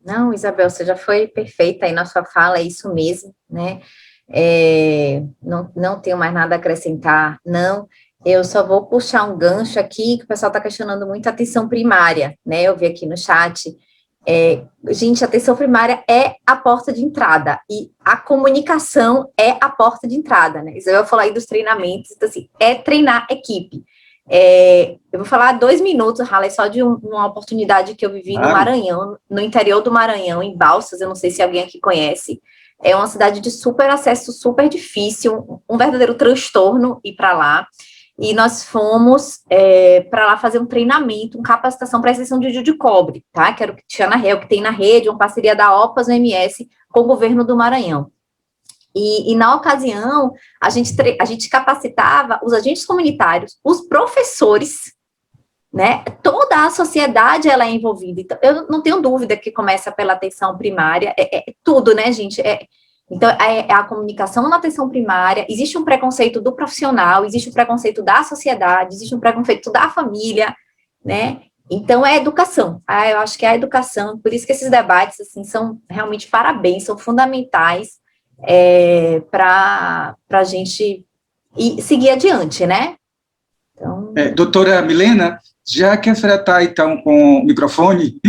Não, Isabel, você já foi perfeita aí na sua fala, é isso mesmo, né? Não tenho mais nada a acrescentar, não. Eu só vou puxar um gancho aqui, que o pessoal está questionando muito a atenção primária, né? Eu vi aqui no chat. Gente, a atenção primária é a porta de entrada, e a comunicação é a porta de entrada, né? Isabel falou aí dos treinamentos, então, assim, é treinar equipe. Eu vou falar 2 minutos, Harley, só de uma oportunidade que eu vivi no Maranhão, no interior do Maranhão, em Balsas, eu não sei se alguém aqui conhece, é uma cidade de super acesso, super difícil, um verdadeiro transtorno ir para lá, e nós fomos para lá fazer um treinamento, uma capacitação para a extensão de DIU de cobre, tá? Que era o que tinha que tem na rede, uma parceria da OPAS, OMS, com o governo do Maranhão. E na ocasião, a gente capacitava os agentes comunitários, os professores, né? Toda a sociedade, ela é envolvida. Então, eu não tenho dúvida que começa pela atenção primária, tudo, né, gente? Então, a comunicação na atenção primária, existe um preconceito do profissional, existe um preconceito da sociedade, existe um preconceito da família, né? Então, é educação. Eu acho que é a educação, por isso que esses debates, assim, são realmente parabéns, são fundamentais, para a gente seguir adiante, né? Então... doutora Milena, já que a senhora está, então, com o microfone,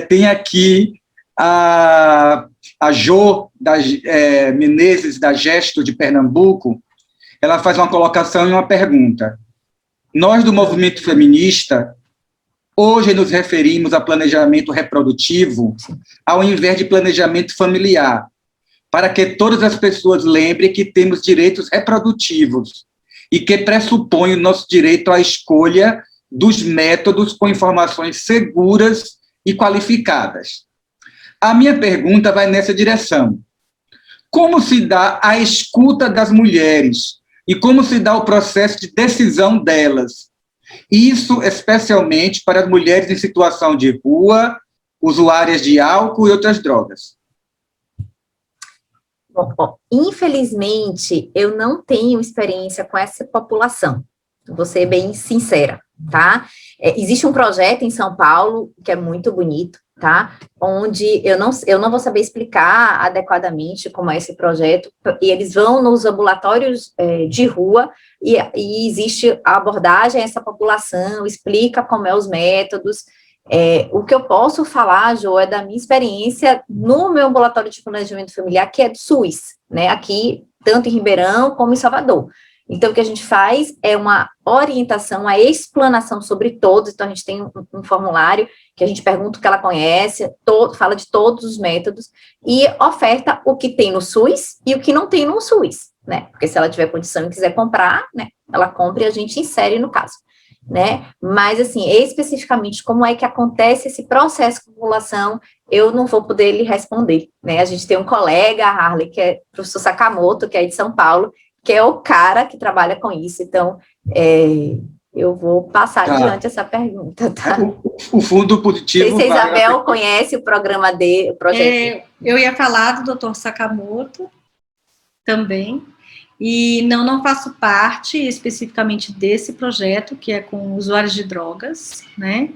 tem aqui a Jo Menezes, da Gesto de Pernambuco. Ela faz uma colocação e uma pergunta. Nós, do movimento feminista, hoje nos referimos a planejamento reprodutivo ao invés de planejamento familiar, para que todas as pessoas lembrem que temos direitos reprodutivos e que pressupõe o nosso direito à escolha dos métodos com informações seguras e qualificadas. A minha pergunta vai nessa direção. Como se dá a escuta das mulheres e como se dá o processo de decisão delas? Isso especialmente para as mulheres em situação de rua, usuárias de álcool e outras drogas. Bom, infelizmente, eu não tenho experiência com essa população, vou ser bem sincera, tá? Existe um projeto em São Paulo, que é muito bonito, tá? Onde eu não vou saber explicar adequadamente como é esse projeto, e eles vão nos ambulatórios de rua, e existe a abordagem a essa população, explica como é os métodos. O que eu posso falar, Jo, é da minha experiência no meu ambulatório de planejamento familiar, que é do SUS, né, aqui, tanto em Ribeirão como em Salvador. Então, o que a gente faz é uma orientação, uma explanação sobre todos. Então, a gente tem um formulário que a gente pergunta o que ela conhece, fala de todos os métodos e oferta o que tem no SUS e o que não tem no SUS, né? Porque se ela tiver condição e quiser comprar, né, ela compra e a gente insere no caso, né? Mas, assim, especificamente, como é que acontece esse processo de população, eu não vou poder lhe responder, né? A gente tem um colega, Harley, que é o professor Sakamoto, que é de São Paulo, que é o cara que trabalha com isso, então eu vou passar adiante essa pergunta, tá? O Fundo Positivo... Não sei se a Isabel conhece o programa dele, o projeto. Eu ia falar do Dr. Sakamoto também, e não faço parte especificamente desse projeto, que é com usuários de drogas, né?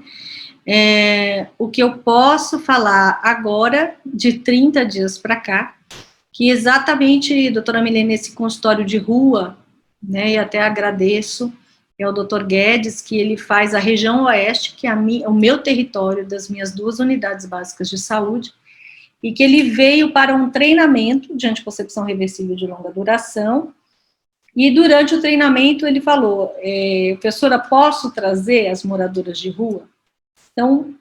O que eu posso falar agora, de 30 dias para cá, que exatamente, doutora Milena, esse consultório de rua, né, e até agradeço, é o doutor Guedes, que ele faz a região oeste, que é o meu território das minhas 2 unidades básicas de saúde, e que ele veio para um treinamento de anticoncepção reversível de longa duração, E durante o treinamento ele falou, professora, posso trazer as moradoras de rua? Então,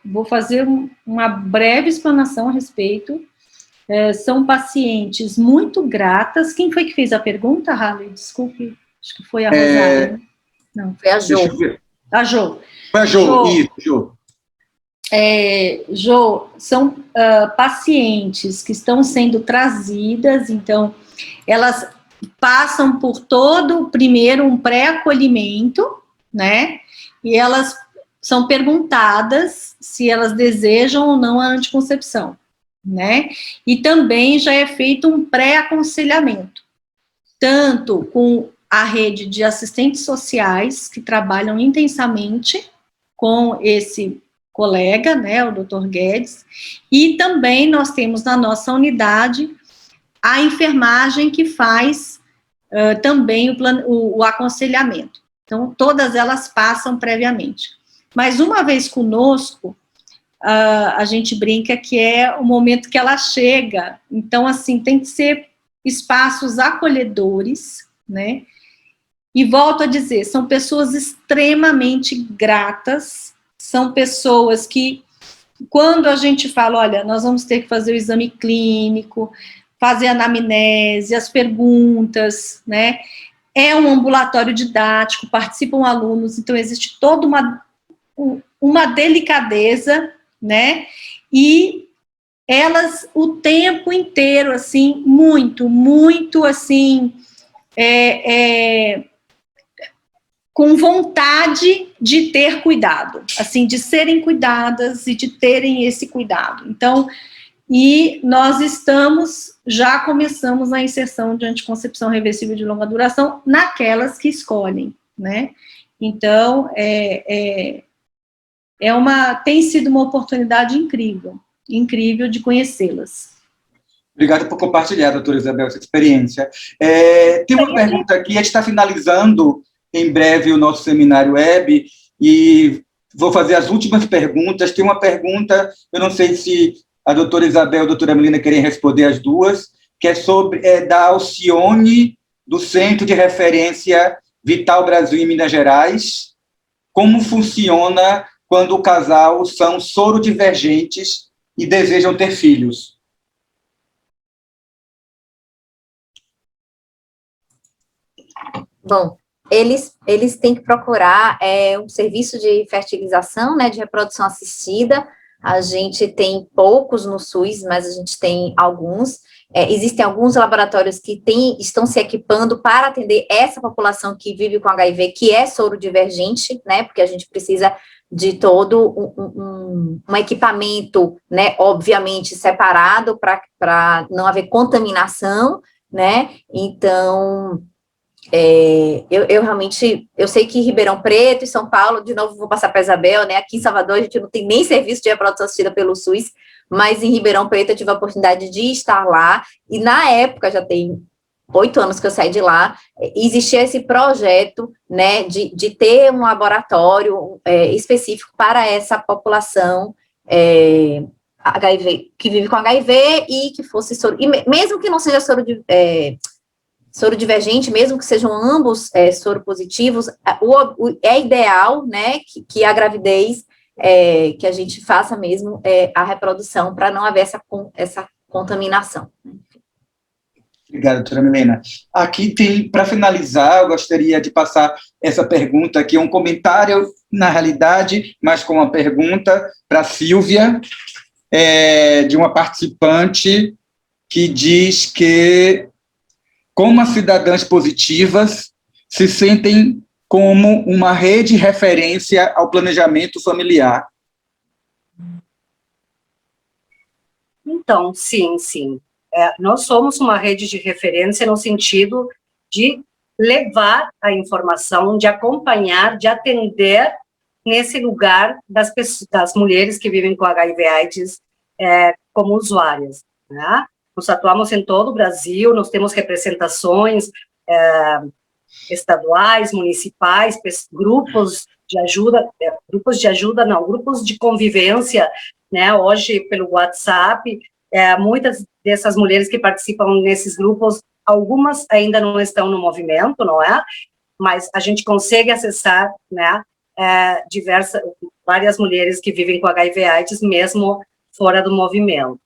vou fazer uma breve explanação a respeito. São pacientes muito gratas. Quem foi que fez a pergunta, Harley? Desculpe, acho que foi a Rosário. Não, foi a Jo. A Jo. Foi a Jo, isso, Jo. Jo, são pacientes que estão sendo trazidas, então, elas passam por todo, primeiro, um pré-acolhimento, né, e elas são perguntadas se elas desejam ou não a anticoncepção, né, e também já é feito um pré-aconselhamento, tanto com a rede de assistentes sociais, que trabalham intensamente com esse colega, né, o Dr. Guedes, e também nós temos na nossa unidade a enfermagem que faz também o aconselhamento. Então, todas elas passam previamente. Mas uma vez conosco, a gente brinca que é o momento que ela chega. Então, assim, tem que ser espaços acolhedores, né? E volto a dizer, são pessoas extremamente gratas, são pessoas que, quando a gente fala, olha, nós vamos ter que fazer o exame clínico, fazer a anamnese, as perguntas, né? É um ambulatório didático, participam alunos, então existe toda uma delicadeza, né? E elas o tempo inteiro, assim, muito, assim, com vontade de ter cuidado, assim, de serem cuidadas e de terem esse cuidado. Então, e nós já começamos a inserção de anticoncepção reversível de longa duração naquelas que escolhem, né? Então, tem sido uma oportunidade incrível de conhecê-las. Obrigado por compartilhar, doutora Isabel, essa experiência. Tem uma pergunta aqui, a gente está finalizando em breve o nosso seminário web, e vou fazer as últimas perguntas. Tem uma pergunta, eu não sei se a doutora Isabel e a doutora Melina querem responder as duas, que é da Alcione, do Centro de Referência Vital Brasil em Minas Gerais. Como funciona quando o casal são sorodivergentes e desejam ter filhos? Bom, eles têm que procurar um serviço de fertilização, né, de reprodução assistida. A gente tem poucos no SUS, mas a gente tem alguns. Existem alguns laboratórios que estão se equipando para atender essa população que vive com HIV, que é sorodivergente, né, porque a gente precisa de todo um equipamento, né, obviamente separado para não haver contaminação, né, então... eu realmente, eu sei que Ribeirão Preto e São Paulo, de novo vou passar para a Isabel, né, aqui em Salvador a gente não tem nem serviço de reprodução assistida pelo SUS, mas em Ribeirão Preto eu tive a oportunidade de estar lá, e na época, já tem 8 anos que eu saí de lá, existia esse projeto, né, de ter um laboratório específico para essa população HIV, que vive com HIV e que fosse mesmo que não seja sorodivergente, mesmo que sejam ambos soropositivos, é ideal, né, que a gravidez, que a gente faça mesmo a reprodução, para não haver essa contaminação. Obrigado, doutora Milena. Aqui tem, para finalizar, eu gostaria de passar essa pergunta aqui, um comentário, na realidade, mas com uma pergunta para a Silvia, de uma participante que diz que como as cidadãs positivas se sentem como uma rede de referência ao planejamento familiar. Então, sim. Nós somos uma rede de referência no sentido de levar a informação, de acompanhar, de atender nesse lugar das mulheres que vivem com HIV/AIDS como usuárias, né? Nós atuamos em todo o Brasil, nós temos representações estaduais, municipais, grupos de convivência, né? Hoje, pelo WhatsApp, muitas dessas mulheres que participam nesses grupos algumas ainda não estão no movimento, não é? Mas a gente consegue acessar, né, várias mulheres que vivem com HIV/AIDS mesmo fora do movimento.